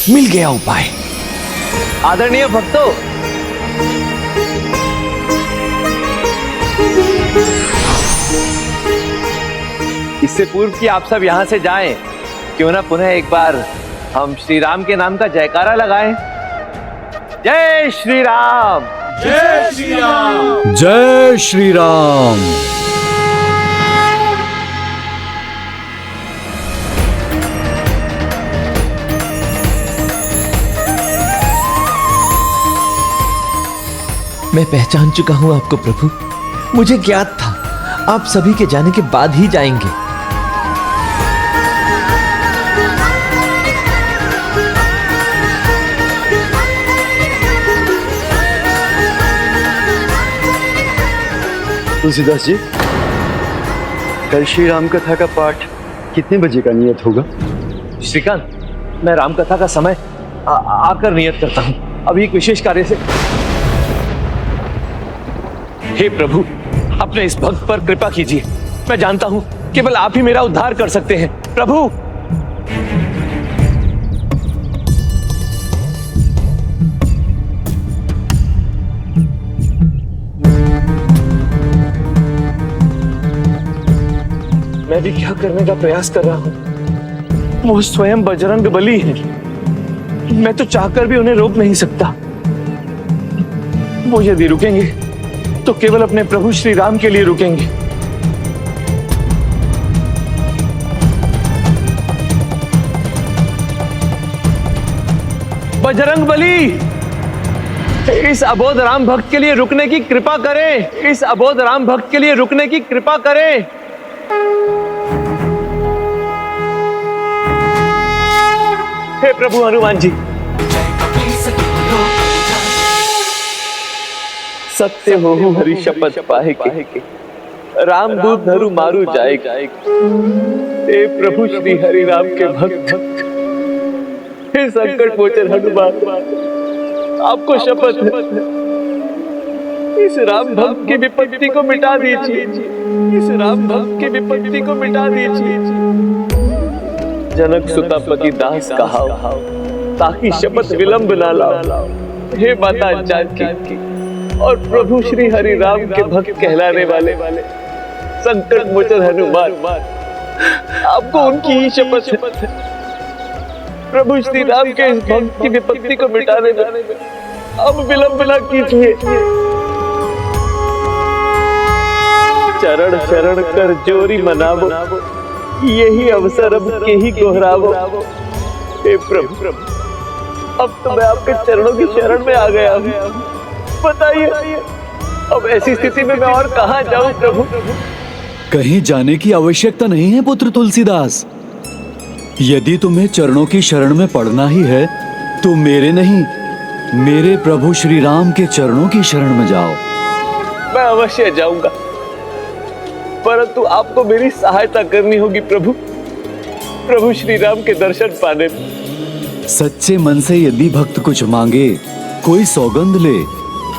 मिल गया उपाय। आदरणीय भक्तों, इससे पूर्व कि आप सब यहां से जाएं, क्यों ना पुनः एक बार हम श्री राम के नाम का जयकारा लगाएं। जय श्री राम। जय श्री राम। जय श्री राम। मैं पहचान चुका हूं आपको प्रभु। मुझे ज्ञात था आप सभी के जाने के बाद ही जाएंगे। तुलसीदास जी, कल श्री राम कथा का पाठ कितने बजे का नियत होगा? श्रीकांत, मैं राम कथा का समय आकर नियत करता हूं। अभी एक विशेष कार्य से। हे प्रभु, अपने इस भक्त पर कृपा कीजिए। मैं जानता हूं केवल आप ही मेरा उद्धार कर सकते हैं प्रभु। मैं भी क्या करने का प्रयास कर रहा हूं, वो स्वयं बजरंग बली है। मैं तो चाहकर भी उन्हें रोक नहीं सकता। वो यदि रुकेंगे तो केवल अपने प्रभु श्री राम के लिए रुकेंगे। बजरंग बली, इस अबोध राम भक्त के लिए रुकने की कृपा करें। इस अबोध राम भक्त के लिए रुकने की कृपा करें। हे प्रभु हनुमान जी, सत्य हो हरि शपथ पाए के, रामदूत धरु मारू जाए। हे प्रभु श्री हरि राम के भक्त, हे संकट मोचन हनुमान, आपको शपथ है, इस राम भक्त की विपत्ति को मिटा दीजिए। इस राम भक्त की विपत्ति को मिटा दीजिए। जनक सुता पति दास कहाओ, ताकि शपथ विलंब ना लाओ। हे माता जानकी, और प्रभु श्री हरि राम के भक्त कहलाने वाले संकट मोचन हनुमान, आपको उनकी ही शपथ है, प्रभु श्री राम के इस भक्त की विपत्ति को मिटाने में अब विलंब न कीजिए। चरण शरण कर जोरी मनावो, यही अवसर अब के ही गोहरावो। हे प्रभु, अब तो मैं आपके चरणों की शरण में आ गया हूँ। बताइए अब ऐसी स्थिति में मैं और कहाँ जाऊँ प्रभु? कहीं जाने की आवश्यकता नहीं है पुत्र तुलसीदास। यदि तुम्हें चरणों की शरण में पड़ना ही है तो मेरे नहीं, मेरे प्रभु श्री राम के चरणों की शरण में जाओ। मैं अवश्य जाऊंगा, परंतु आपको मेरी सहायता करनी होगी प्रभु, प्रभु श्री राम के दर्शन पाने में। सच्चे मन से यदि भक्त कुछ मांगे, कोई सौगंध ले,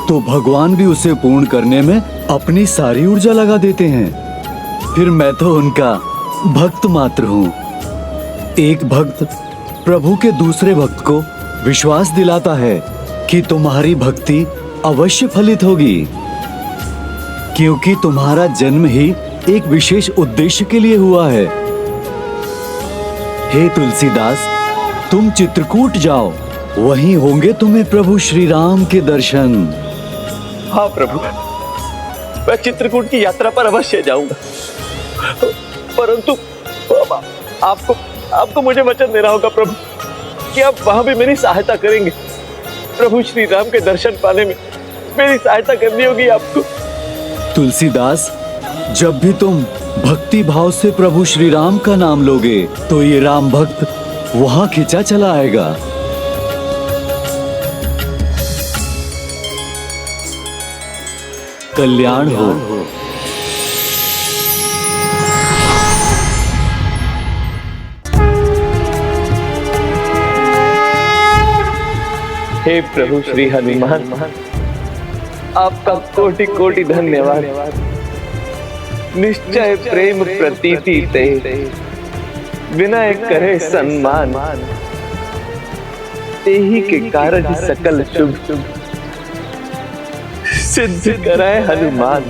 तो भगवान भी उसे पूर्ण करने में अपनी सारी ऊर्जा लगा देते हैं। फिर मैं तो उनका भक्त मात्र हूँ। एक भक्त प्रभु के दूसरे भक्त को विश्वास दिलाता है कि तुम्हारी भक्ति अवश्य फलित होगी, क्योंकि तुम्हारा जन्म ही एक विशेष उद्देश्य के लिए हुआ है। हे तुलसीदास, तुम चित्रकूट जाओ, वहीं होंगे तुम्हें प्रभु श्री राम के दर्शन। हाँ प्रभु, मैं चित्रकूट की यात्रा पर अवश्य जाऊंगा, परंतु आपको मुझे वचन देना होगा प्रभु कि आप वहां भी मेरी सहायता करेंगे। प्रभु श्री राम के दर्शन पाने में मेरी सहायता करनी होगी आपको। तुलसीदास, जब भी तुम भक्ति भाव से प्रभु श्री राम का नाम लोगे तो ये राम भक्त वहां खिंचा चला आएगा। कल्याण हो। हे प्रभु श्री हनुमान, आपका कोटि कोटि धन्यवाद। निश्चय प्रेम प्रतीति ते, विनय करे सम्मान, तेहि के कारज सकल शुभ सिद्ध कराए हनुमान।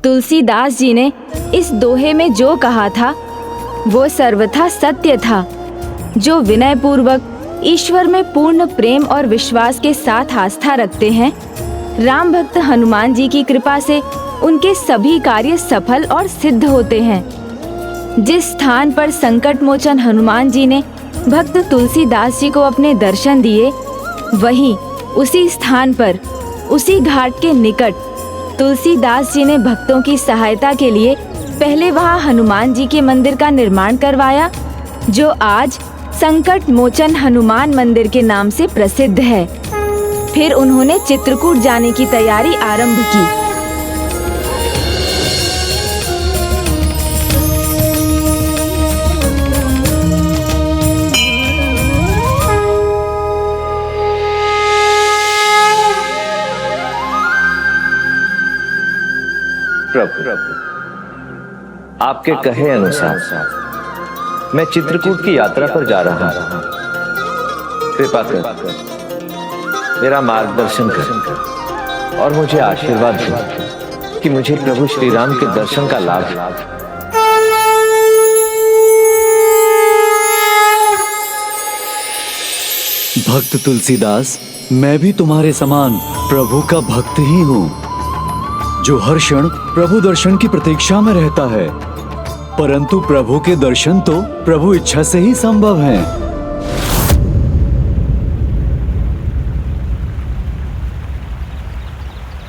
तुलसीदास जी ने इस दोहे में जो कहा था वो सर्वथा सत्य था। जो विनय पूर्वक ईश्वर में पूर्ण प्रेम और विश्वास के साथ आस्था रखते हैं, राम भक्त हनुमान जी की कृपा से उनके सभी कार्य सफल और सिद्ध होते हैं। जिस स्थान पर संकट मोचन हनुमान जी ने भक्त तुलसीदास जी को अपने दर्शन दिए, वहीं उसी स्थान पर, उसी घाट के निकट तुलसीदास जी ने भक्तों की सहायता के लिए पहले वहां हनुमान जी के मंदिर का निर्माण करवाया, जो आज संकट मोचन हनुमान मंदिर के नाम से प्रसिद्ध है। फिर उन्होंने चित्रकूट जाने की तैयारी आरंभ की। प्रभु, आपके कहे अनुसार मैं चित्रकूट की यात्रा पर जा रहा हूं। कृपा कर मेरा मार्गदर्शन कर और मुझे आशीर्वाद दो कि मुझे प्रभु श्री राम के दर्शन का लाभ। भक्त तुलसीदास, मैं भी तुम्हारे समान प्रभु का भक्त ही हूँ, जो हर क्षण प्रभु दर्शन की प्रतीक्षा में रहता है। परंतु प्रभु के दर्शन तो प्रभु इच्छा से ही संभव हैं।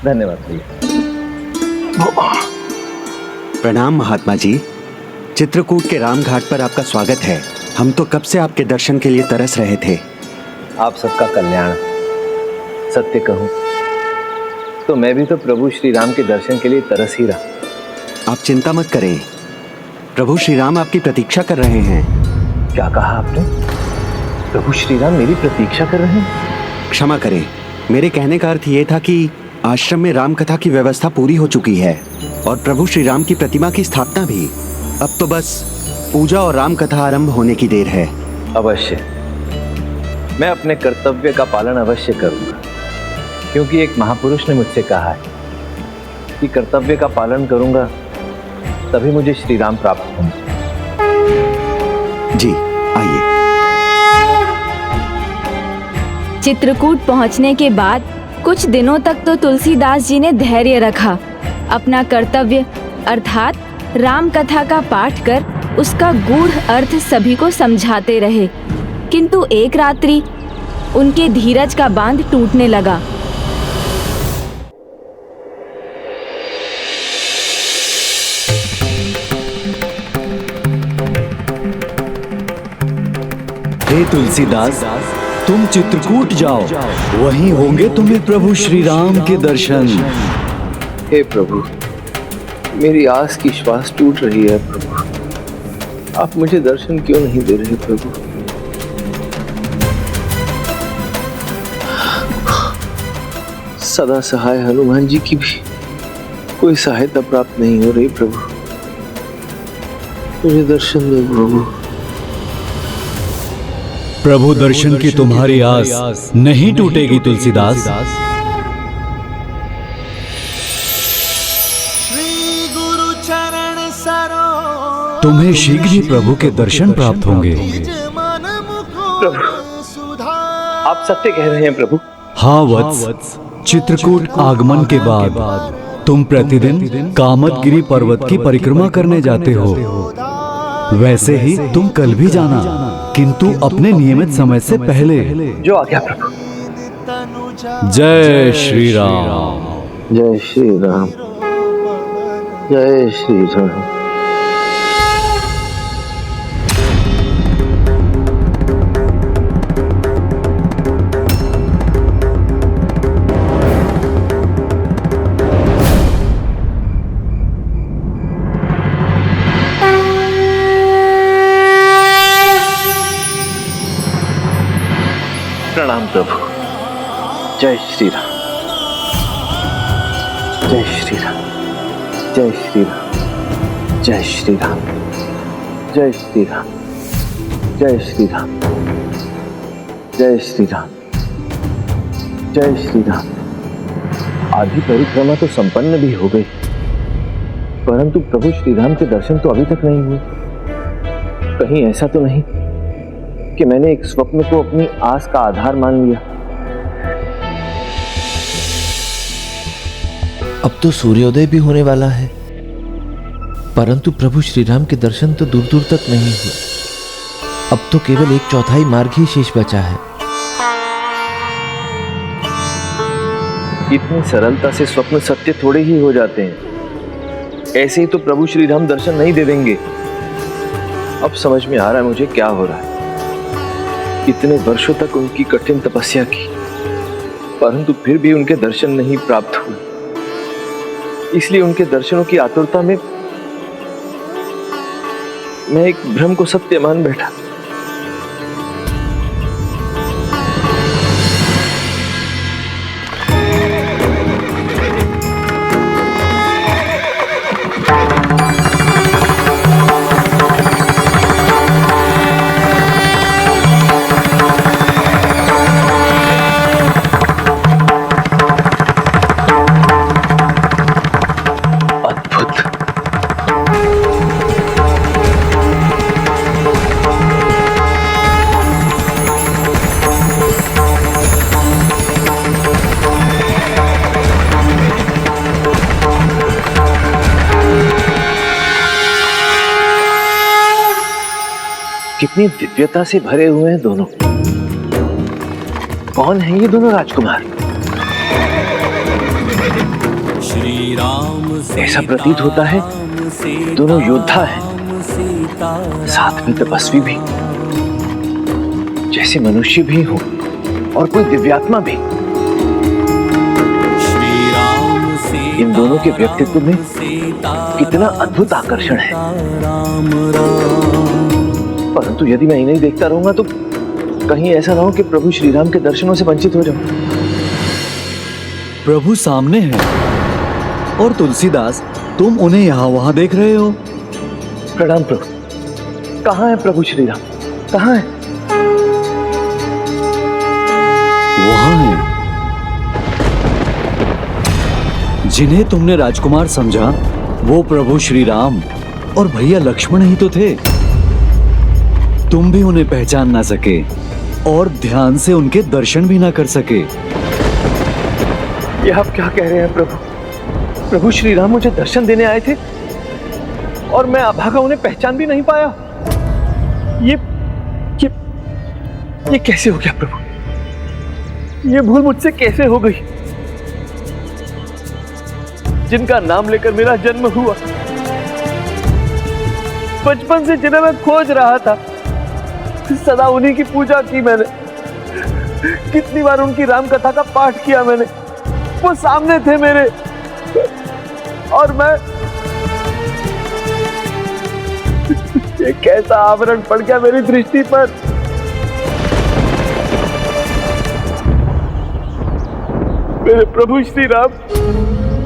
धन्यवाद भैया। प्रणाम महात्मा जी। चित्रकूट के राम घाट पर आपका स्वागत है। हम तो कब से आपके दर्शन के लिए तरस रहे थे। आप सबका कल्याण। सत्य कहूं तो मैं भी तो प्रभु श्री राम के दर्शन के लिए तरस ही रहा। आप चिंता मत करें, प्रभु श्री राम आपकी प्रतीक्षा कर रहे हैं। क्या कहा आपने? प्रभु श्री राम मेरी प्रतीक्षा कर रहे हैं? क्षमा करें, मेरे कहने का अर्थ ये था कि आश्रम में राम कथा की व्यवस्था पूरी हो चुकी है और प्रभु श्री राम की प्रतिमा की स्थापना भी। अब तो बस पूजा और राम कथा आरंभ होने की देर है। अवश्य मैं अपने कर्तव्य का पालन अवश्य करूंगा, क्योंकि एक महापुरुष ने मुझसे कहा है कि कर्तव्य का पालन करूंगा तभी मुझे श्री राम प्राप्त होंगे। जी आइए। चित्रकूट पहुंचने के बाद कुछ दिनों तक तो तुलसीदास जी ने धैर्य रखा, अपना कर्तव्य अर्थात राम कथा का पाठ कर उसका गूढ़ अर्थ सभी को समझाते रहे। किंतु एक रात्रि उनके धीरज का बांध टूटने लगा। हे तुलसीदास, तुम चित्रकूट जाओ, वहीं होंगे तुम्हें प्रभु श्री राम के दर्शन। हे प्रभु, मेरी आस की श्वास टूट रही है प्रभु, आप मुझे दर्शन क्यों नहीं दे रहे प्रभु? सदा सहाय हनुमान जी की भी कोई सहायता प्राप्त नहीं हो रही प्रभु, मुझे दर्शन दो प्रभु। प्रभु दर्शन की तुम्हारी आस नहीं टूटेगी तुलसीदास। तुम्हें शीघ्र ही प्रभु के दर्शन प्राप्त होंगे। प्रभु, आप सत्य कह रहे हैं प्रभु? हाँ वत्स, चित्रकूट आगमन के बाद तुम प्रतिदिन कामतगिरी पर्वत की परिक्रमा करने जाते हो। वैसे ही तुम कल भी जाना, किंतु अपने नियमित समय से पहले। जो आज्ञा प्रभु। जय श्री राम। जय श्री राम। जय श्री राम। प्रणाम प्रभु। जय श्री राम। जय श्री राम। जय श्री राम। जय श्री राम। जय श्री राम। जय श्री राम। जय श्री राम। जय श्री राम। आधी परिक्रमा तो संपन्न भी हो गई, परंतु प्रभु श्री राम के दर्शन तो अभी तक नहीं हुए। कहीं ऐसा तो नहीं कि मैंने एक स्वप्न को अपनी आस का आधार मान लिया? अब तो सूर्योदय भी होने वाला है, परंतु प्रभु श्री राम के दर्शन तो दूर दूर तक नहीं हुए। अब तो केवल 1/4 मार्ग ही शेष बचा है। इतनी सरलता से स्वप्न सत्य थोड़े ही हो जाते हैं। ऐसे ही तो प्रभु श्री राम दर्शन नहीं दे देंगे। अब समझ में आ रहा है मुझे क्या हो रहा है। इतने वर्षों तक उनकी कठिन तपस्या की, परंतु फिर भी उनके दर्शन नहीं प्राप्त हुए। इसलिए उनके दर्शनों की आतुरता में मैं एक भ्रम को सत्य मान बैठा। कितनी दिव्यता से भरे हुए हैं दोनों। कौन है ये दोनों राजकुमार? श्री राम ऐसा प्रतीत होता है दोनों योद्धा हैं, साथ में तपस्वी भी, जैसे मनुष्य भी हो और कोई दिव्यात्मा भी। इन दोनों के व्यक्तित्व में कितना अद्भुत आकर्षण है। परंतु यदि मैं इन्हें देखता रहूंगा तो कहीं ऐसा ना हो कि प्रभु श्री राम के दर्शनों से वंचित हो जाऊं। प्रभु सामने हैं और तुलसीदास तुम उन्हें यहाँ वहाँ देख रहे हो। प्रणाम प्रभु। कहाँ है प्रभु श्री राम? कहाँ है? वहां हैं। जिन्हें तुमने राजकुमार समझा वो प्रभु श्री राम और भैया लक्ष्मण ही तो थे। तुम भी उन्हें पहचान ना सके और ध्यान से उनके दर्शन भी ना कर सके। ये आप क्या कह रहे हैं प्रभु? प्रभु श्री राम मुझे दर्शन देने आए थे और मैं अभागा उन्हें पहचान भी नहीं पाया। ये कैसे हो गया प्रभु? ये भूल मुझसे कैसे हो गई? जिनका नाम लेकर मेरा जन्म हुआ, बचपन से जिन्हें मैं खोज रहा था, सदा उन्हीं की पूजा की मैंने। कितनी बार उनकी राम कथा का पाठ किया मैंने। वो सामने थे मेरे और मैं ये कैसा आवरण पड़ गया मेरी दृष्टि पर। मेरे प्रभु श्री राम,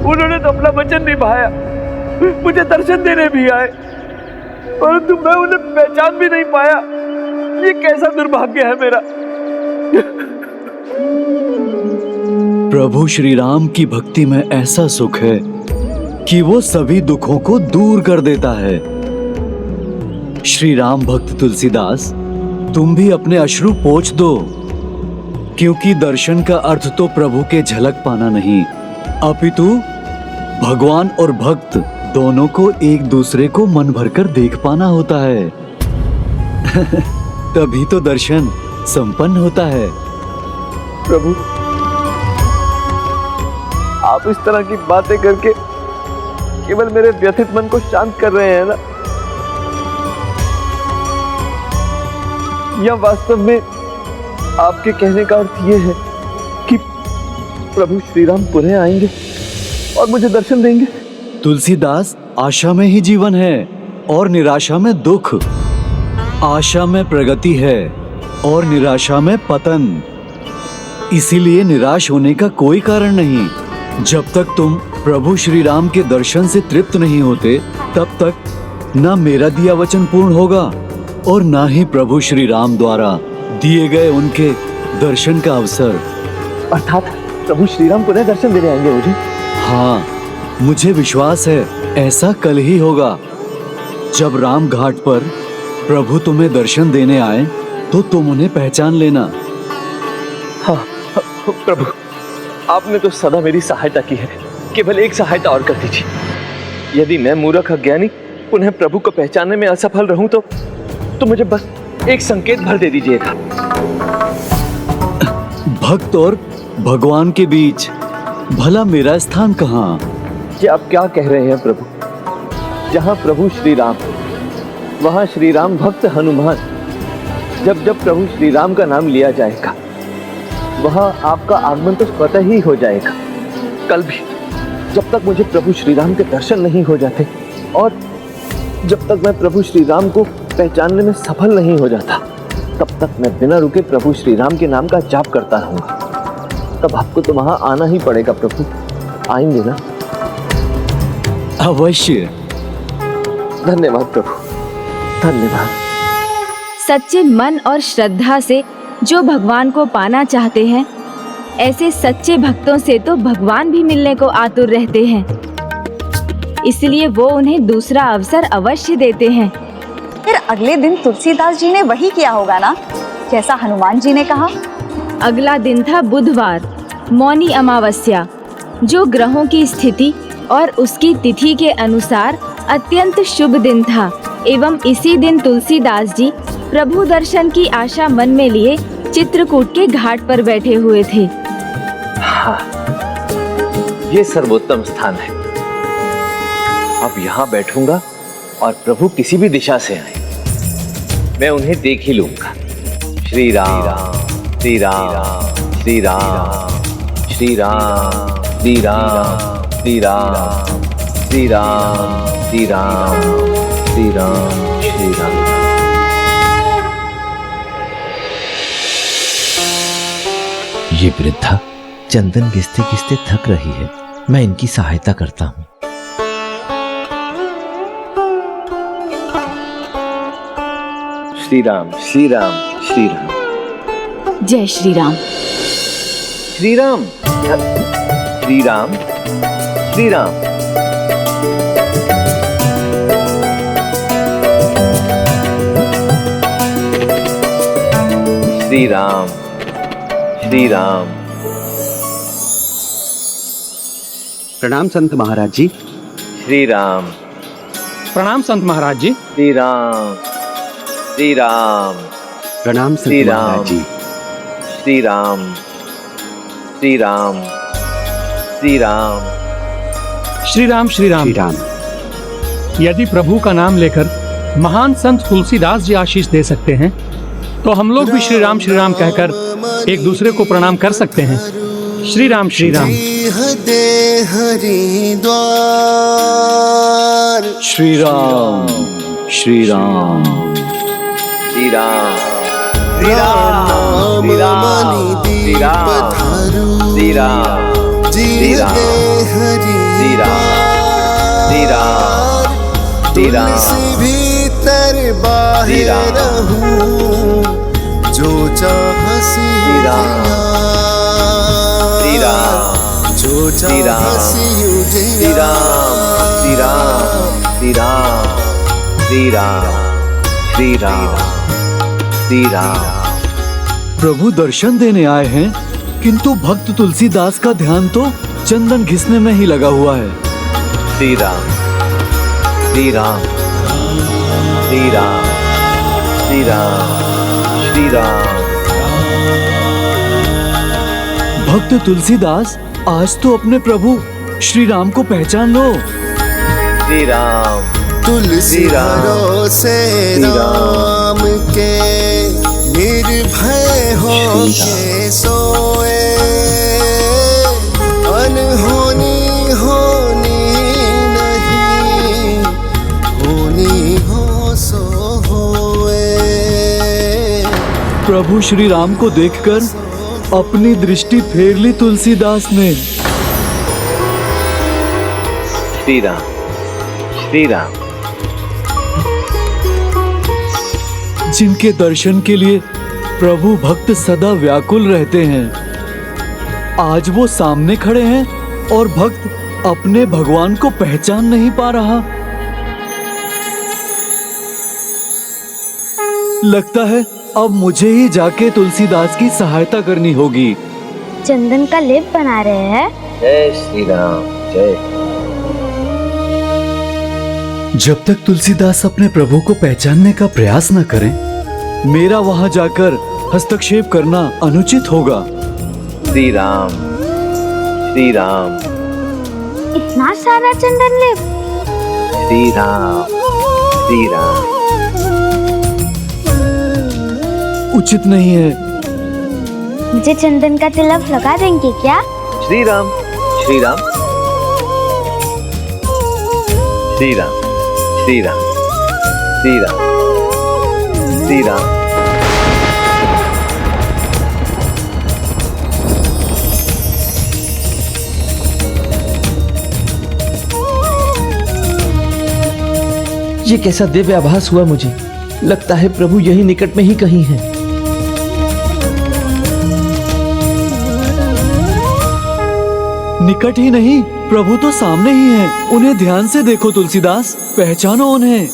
उन्होंने तो अपना वचन निभाया, मुझे दर्शन देने भी आए, परंतु मैं उन्हें पहचान भी नहीं पाया। ये कैसा दुर्भाग्य है मेरा। प्रभु श्री राम की भक्ति में ऐसा सुख है कि वो सभी दुखों को दूर कर देता है। श्री राम भक्त तुलसीदास, तुम भी अपने अश्रु पोंछ दो, क्योंकि दर्शन का अर्थ तो प्रभु के झलक पाना नहीं, अपितु भगवान और भक्त दोनों को एक दूसरे को मन भरकर देख पाना होता है। तभी तो दर्शन संपन्न होता है। प्रभु, आप इस तरह की बातें करके केवल मेरे व्यथित मन को शांत कर रहे हैं ना, या वास्तव में आपके कहने का अर्थ ये है कि प्रभु श्री राम पुनः आएंगे और मुझे दर्शन देंगे? तुलसीदास, आशा में ही जीवन है और निराशा में दुख। आशा में प्रगति है और निराशा में पतन। इसीलिए निराश होने का कोई कारण नहीं। जब तक तुम प्रभु श्री राम के दर्शन से तृप्त नहीं होते, तब तक ना मेरा दिया वचन पूर्ण होगा और ना ही प्रभु श्री राम द्वारा दिए गए उनके दर्शन का अवसर। अर्थात प्रभु श्री राम पुनः दर्शन देने आएंगे मुझे? हाँ, मुझे विश्वास है ऐसा कल ही होगा। जब राम घाट पर प्रभु तुम्हें दर्शन देने आए तो तुम उन्हें पहचान लेना। हाँ प्रभु, आपने तो सदा मेरी सहायता की है, केवल एक सहायता और कर दीजिए। यदि मैं मूर्ख अज्ञानी पुनः प्रभु को पहचानने में असफल रहूं तो मुझे बस एक संकेत भर दे दीजिएगा। भक्त और भगवान के बीच भला मेरा स्थान कहाँ? ये आप क्या कह रहे हैं प्रभु? जहाँ प्रभु श्री राम, वहाँ श्री राम भक्त हनुमान। जब जब प्रभु श्री राम का नाम लिया जाएगा, वहाँ आपका आगमन तो स्वतः ही हो जाएगा। कल भी जब तक मुझे प्रभु श्री राम के दर्शन नहीं हो जाते और जब तक मैं प्रभु श्री राम को पहचानने में सफल नहीं हो जाता, तब तक मैं बिना रुके प्रभु श्री राम के नाम का जाप करता रहूंगा। तब आपको तो वहां आना ही पड़ेगा प्रभु। आएंगे ना? अवश्य। धन्यवाद प्रभु, धन्यवाद। सच्चे मन और श्रद्धा से जो भगवान को पाना चाहते हैं, ऐसे सच्चे भक्तों से तो भगवान भी मिलने को आतुर रहते हैं। इसलिए वो उन्हें दूसरा अवसर अवश्य देते हैं। फिर अगले दिन तुलसीदास जी ने वही किया होगा ना, जैसा हनुमान जी ने कहा। अगला दिन था बुधवार, मौनी अमावस्या, जो ग्रहों की स्थिति और उसकी तिथि के अनुसार अत्यंत शुभ दिन था। एवं इसी दिन तुलसीदास जी प्रभु दर्शन की आशा मन में लिए चित्रकूट के घाट पर बैठे हुए थे। हाँ, ये सर्वोत्तम स्थान है। अब यहाँ बैठूंगा और प्रभु किसी भी दिशा से आए, मैं उन्हें देख ही लूंगा। श्री राम, श्री राम, श्री राम, श्री राम, श्री राम, श्री राम, श्री राम, श्री राम, श्री राम, श्री राम। ये वृद्धा चंदन घिसते घिसते थक रही है, मैं इनकी सहायता करता हूँ। श्री राम, श्री राम, श्री राम। जय श्री राम। श्री राम, श्री राम, श्री राम। श्री राम, श्री राम। प्रणाम संत महाराज जी। श्री राम। प्रणाम संत महाराज जी। श्री राम, श्री राम। प्रणाम श्री संत राम, महाराज जी। श्री राम, श्री राम, श्री राम। श्री राम, श्री राम, श्री राम। यदि प्रभु का नाम लेकर महान संत तुलसीदास जी आशीष दे सकते हैं तो हम लोग भी श्री राम कहकर एक दूसरे को प्रणाम कर सकते हैं। श्री राम, श्री राम। हृदय हरिद्वार। श्री राम, श्री राम, श्री राम, श्री राम, श्री राम, श्री राम, श्री राम, श्री राम, श्री राम, श्री राम, श्री राम। भीतर बाहर रहूं जो चाह श्री राम, श्री राम, जो श्री राम, श्री राम, श्री राम, श्री राम, श्री राम, श्री राम, श्री राम। प्रभु दर्शन देने आए हैं, किंतु भक्त तुलसीदास का ध्यान तो चंदन घिसने में ही लगा हुआ है। श्री राम, श्री राम, श्री राम, श्री राम, श्री राम। भक्त तुलसीदास, आज तो अपने प्रभु श्री राम को पहचान लो। श्री राम, तुलसी भरोसे राम के निर्भय हो के सोए। अनहोनी होनी नहीं, होनी हो सो होए। प्रभु श्री राम को देखकर अपनी दृष्टि फेर ली तुलसीदास ने। श्री राम, श्री राम। जिनके दर्शन के लिए प्रभु भक्त सदा व्याकुल रहते हैं, आज वो सामने खड़े हैं और भक्त अपने भगवान को पहचान नहीं पा रहा। लगता है अब मुझे ही जाके तुलसीदास की सहायता करनी होगी। चंदन का लेप बना रहे हैं। जय श्री राम, जय। जब तक तुलसीदास अपने प्रभु को पहचानने का प्रयास न करें, मेरा वहां जाकर हस्तक्षेप करना अनुचित होगा। श्री राम, श्री राम। इतना सारा चंदन लेप। श्री राम, श्री राम। उचित नहीं है। मुझे चंदन का तिलक लगा देंगे क्या? श्री राम, श्री राम, श्री राम, श्री राम, श्री राम, श्री राम। ये कैसा दिव्य आभास हुआ मुझे। लगता है प्रभु यही निकट में ही कहीं हैं। निकट ही नहीं, प्रभु तो सामने ही हैं। उन्हें ध्यान से देखो तुलसीदास, पहचानो उन्हें।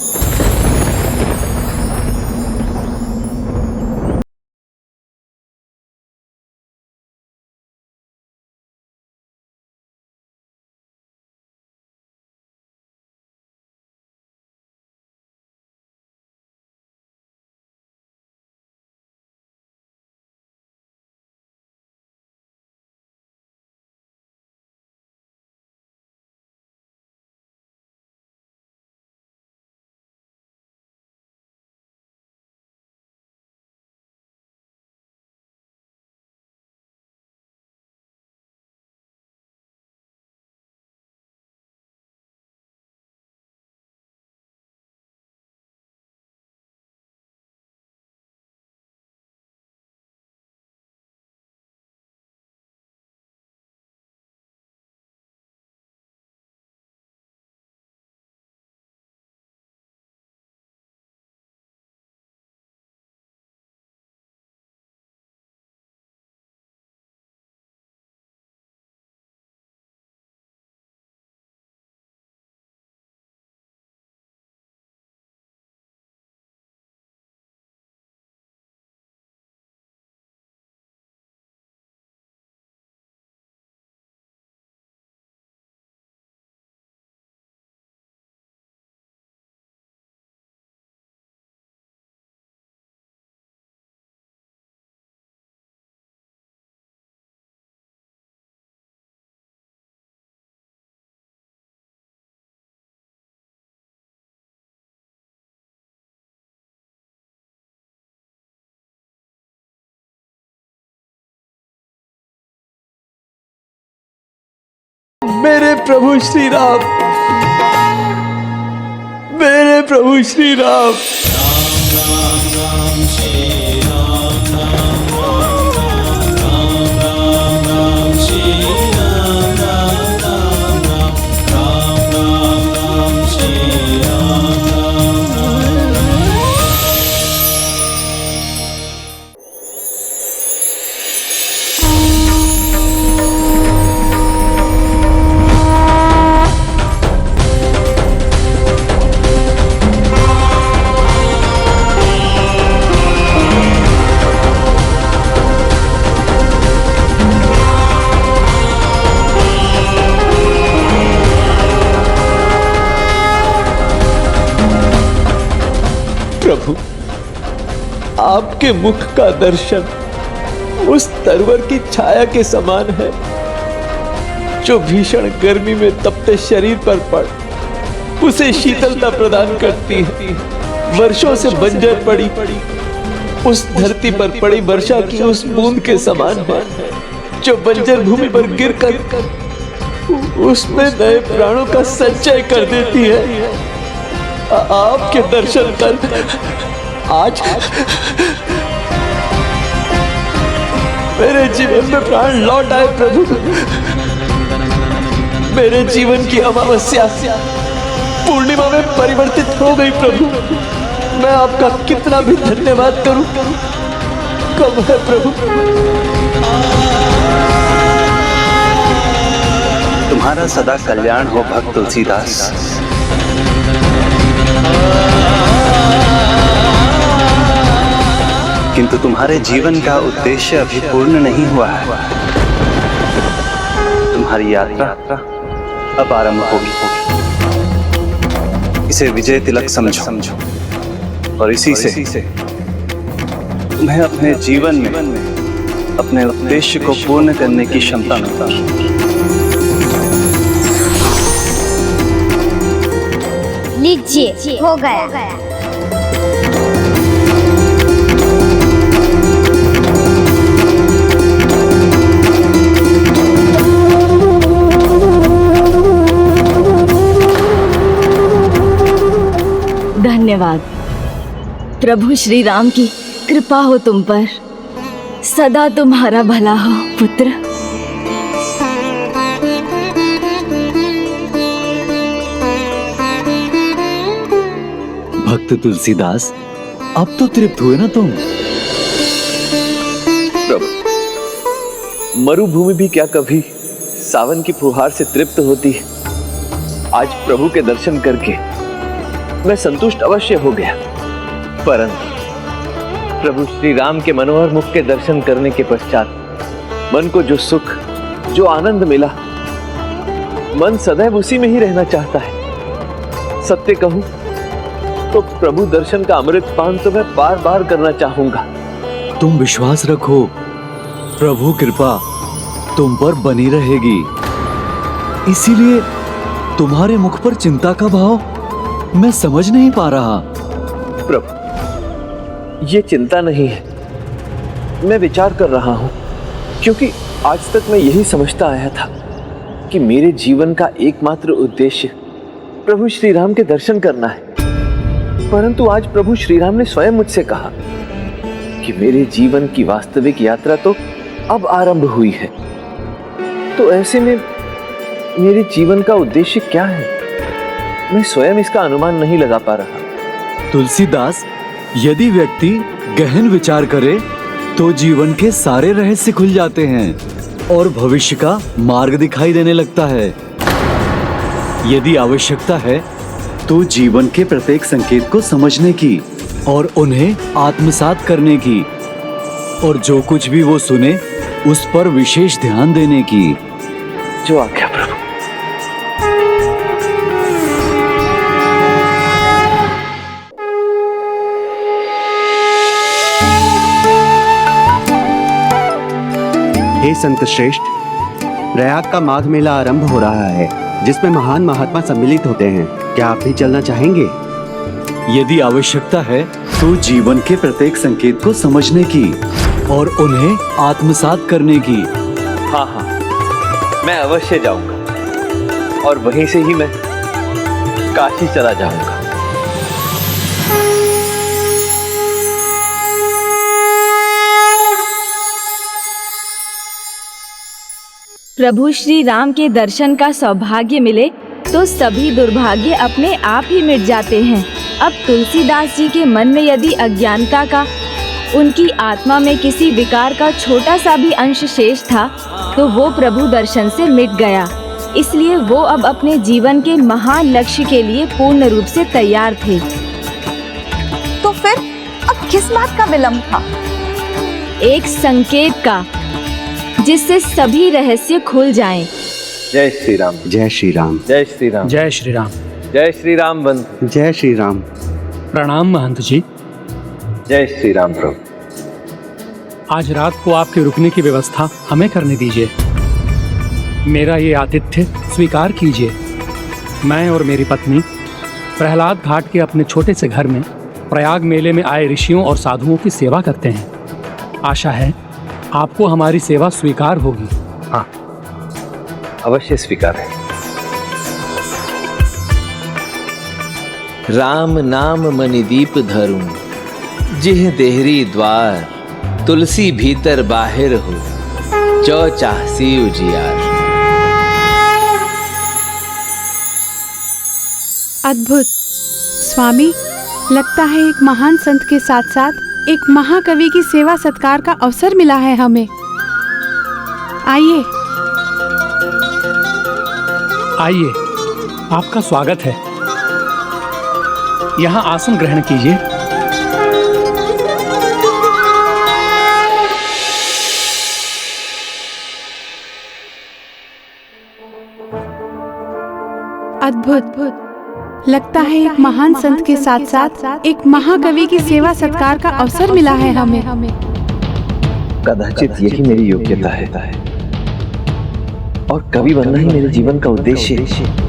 मेरे प्रभु श्री राम, मेरे प्रभु श्री राम। प्रभु, आपके मुख का दर्शन उस तरवर की छाया के समान है जो भीषण गर्मी में तपते शरीर पर पड़ उसे शीतलता प्रदान करती है। वर्षों से बंजर पड़ी उस धरती पर पड़ी वर्षा की उस बूंद के समान है जो बंजर भूमि पर गिरकर उसमें नए प्राणों का संचय कर देती है। आपके दर्शन कर आज मेरे जीवन में प्राण लौट आए प्रभु। मेरे जीवन की अमावस्या पूर्णिमा में परिवर्तित हो गई प्रभु। मैं आपका कितना भी धन्यवाद करूं कम है प्रभु। तुम्हारा सदा कल्याण हो भक्त तुलसीदास। किंतु तुम्हारे जीवन का उद्देश्य अभी पूर्ण नहीं हुआ है। तुम्हारी यात्रा अब आरंभ होगी। इसे विजय तिलक समझो और इसी से तुम्हें अपने जीवन में अपने उद्देश्य को पूर्ण करने की क्षमता मिलती। लीजिए, हो गया। धन्यवाद। प्रभु श्री राम की कृपा हो तुम पर। सदा तुम्हारा भला हो पुत्र। भक्त तुलसीदास, अब तो तृप्त हुए ना तुम? प्रभु, मरुभूमि भी क्या कभी सावन की फुहार से तृप्त होती है? आज प्रभु के दर्शन करके मैं संतुष्ट अवश्य हो गया, परंतु प्रभु श्री राम के मनोहर मुख के दर्शन करने के पश्चात मन को जो सुख, जो आनंद मिला, मन सदैव उसी में ही रहना चाहता है। सत्य कहूं तो प्रभु दर्शन का अमृत पान तो मैं बार बार करना चाहूंगा। तुम विश्वास रखो, प्रभु कृपा तुम पर बनी रहेगी। इसीलिए तुम्हारे मुख पर चिंता का भाव मैं समझ नहीं पा रहा। प्रभु, ये चिंता नहीं है, मैं विचार कर रहा हूं, क्योंकि आज तक मैं यही समझता आया था कि मेरे जीवन का एकमात्र उद्देश्य प्रभु श्री राम के दर्शन करना है। परंतु आज प्रभु श्री राम ने स्वयं मुझसे कहा कि मेरे जीवन की वास्तविक यात्रा तो अब आरंभ हुई है। तो ऐसे में मेरे जीवन का उद्देश्य क्या है? मैं स्वयं इसका अनुमान नहीं लगा पा रहा। तुलसीदास, यदि व्यक्ति गहन विचार करे तो जीवन के सारे रहस्य खुल जाते हैं और भविष्य का मार्ग दिखाई देने लगता है। यदि आवश्यकता है तो जीवन के प्रत्येक संकेत को समझने की और उन्हें आत्मसात करने की, और जो कुछ भी वो सुने उस पर विशेष ध्यान देने की। जो आज्ञा प्रभु। हे संत श्रेष्ठ, प्रयाग का माघ मेला आरंभ हो रहा है, जिसमें महान महात्मा सम्मिलित होते हैं। क्या आप भी चलना चाहेंगे? यदि आवश्यकता है तो जीवन के प्रत्येक संकेत को समझने की और उन्हें आत्मसात करने की। हाँ हाँ, मैं अवश्य जाऊंगा। और वहीं से ही मैं काशी चला जाऊंगा। प्रभु श्री राम के दर्शन का सौभाग्य मिले तो सभी दुर्भाग्य अपने आप ही मिट जाते हैं। अब तुलसीदास जी के मन में यदि अज्ञानता का, उनकी आत्मा में किसी विकार का छोटा सा भी अंश शेष था तो वो प्रभु दर्शन से मिट गया। इसलिए वो अब अपने जीवन के महान लक्ष्य के लिए पूर्ण रूप से तैयार थे। तो फिर अब किस बात का विलंब था? एक संकेत का, जिससे सभी रहस्य खुल जाएं। जय श्री राम। जय श्री राम। जय श्री राम। जय श्री राम। जय श्री राम बंधु। जय श्री राम। प्रणाम महंत जी। जय श्री राम प्रभु। आज रात को आपके रुकने की व्यवस्था हमें करने दीजिए। मेरा ये आतिथ्य स्वीकार कीजिए। मैं और मेरी पत्नी प्रहलाद घाट के अपने छोटे से घर में प्रयाग मेले में आए ऋषियों और साधुओं की सेवा करते हैं। आशा है आपको हमारी सेवा स्वीकार होगी। हाँ, अवश्य स्वीकार है। राम नाम मणिदीप धरूं, जिह देहरी द्वार, तुलसी भीतर बाहिर हो, जो चाहसी उजियार। अद्भुत स्वामी, लगता है एक महान संत के साथ साथ एक महाकवि की सेवा सत्कार का अवसर मिला है हमें। आइए आइए, आपका स्वागत है। यहाँ आसन ग्रहण कीजिए। अद्भुत, लगता है एक महान संत के साथ साथ एक महाकवि की सेवा सत्कार का अवसर मिला है हमें। कदाचित यही मेरी योग्यता है और कवि बनना ही मेरे जीवन का उद्देश्य है।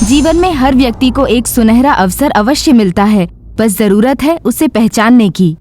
जीवन में हर व्यक्ति को एक सुनहरा अवसर अवश्य मिलता है, बस जरूरत है उसे पहचानने की।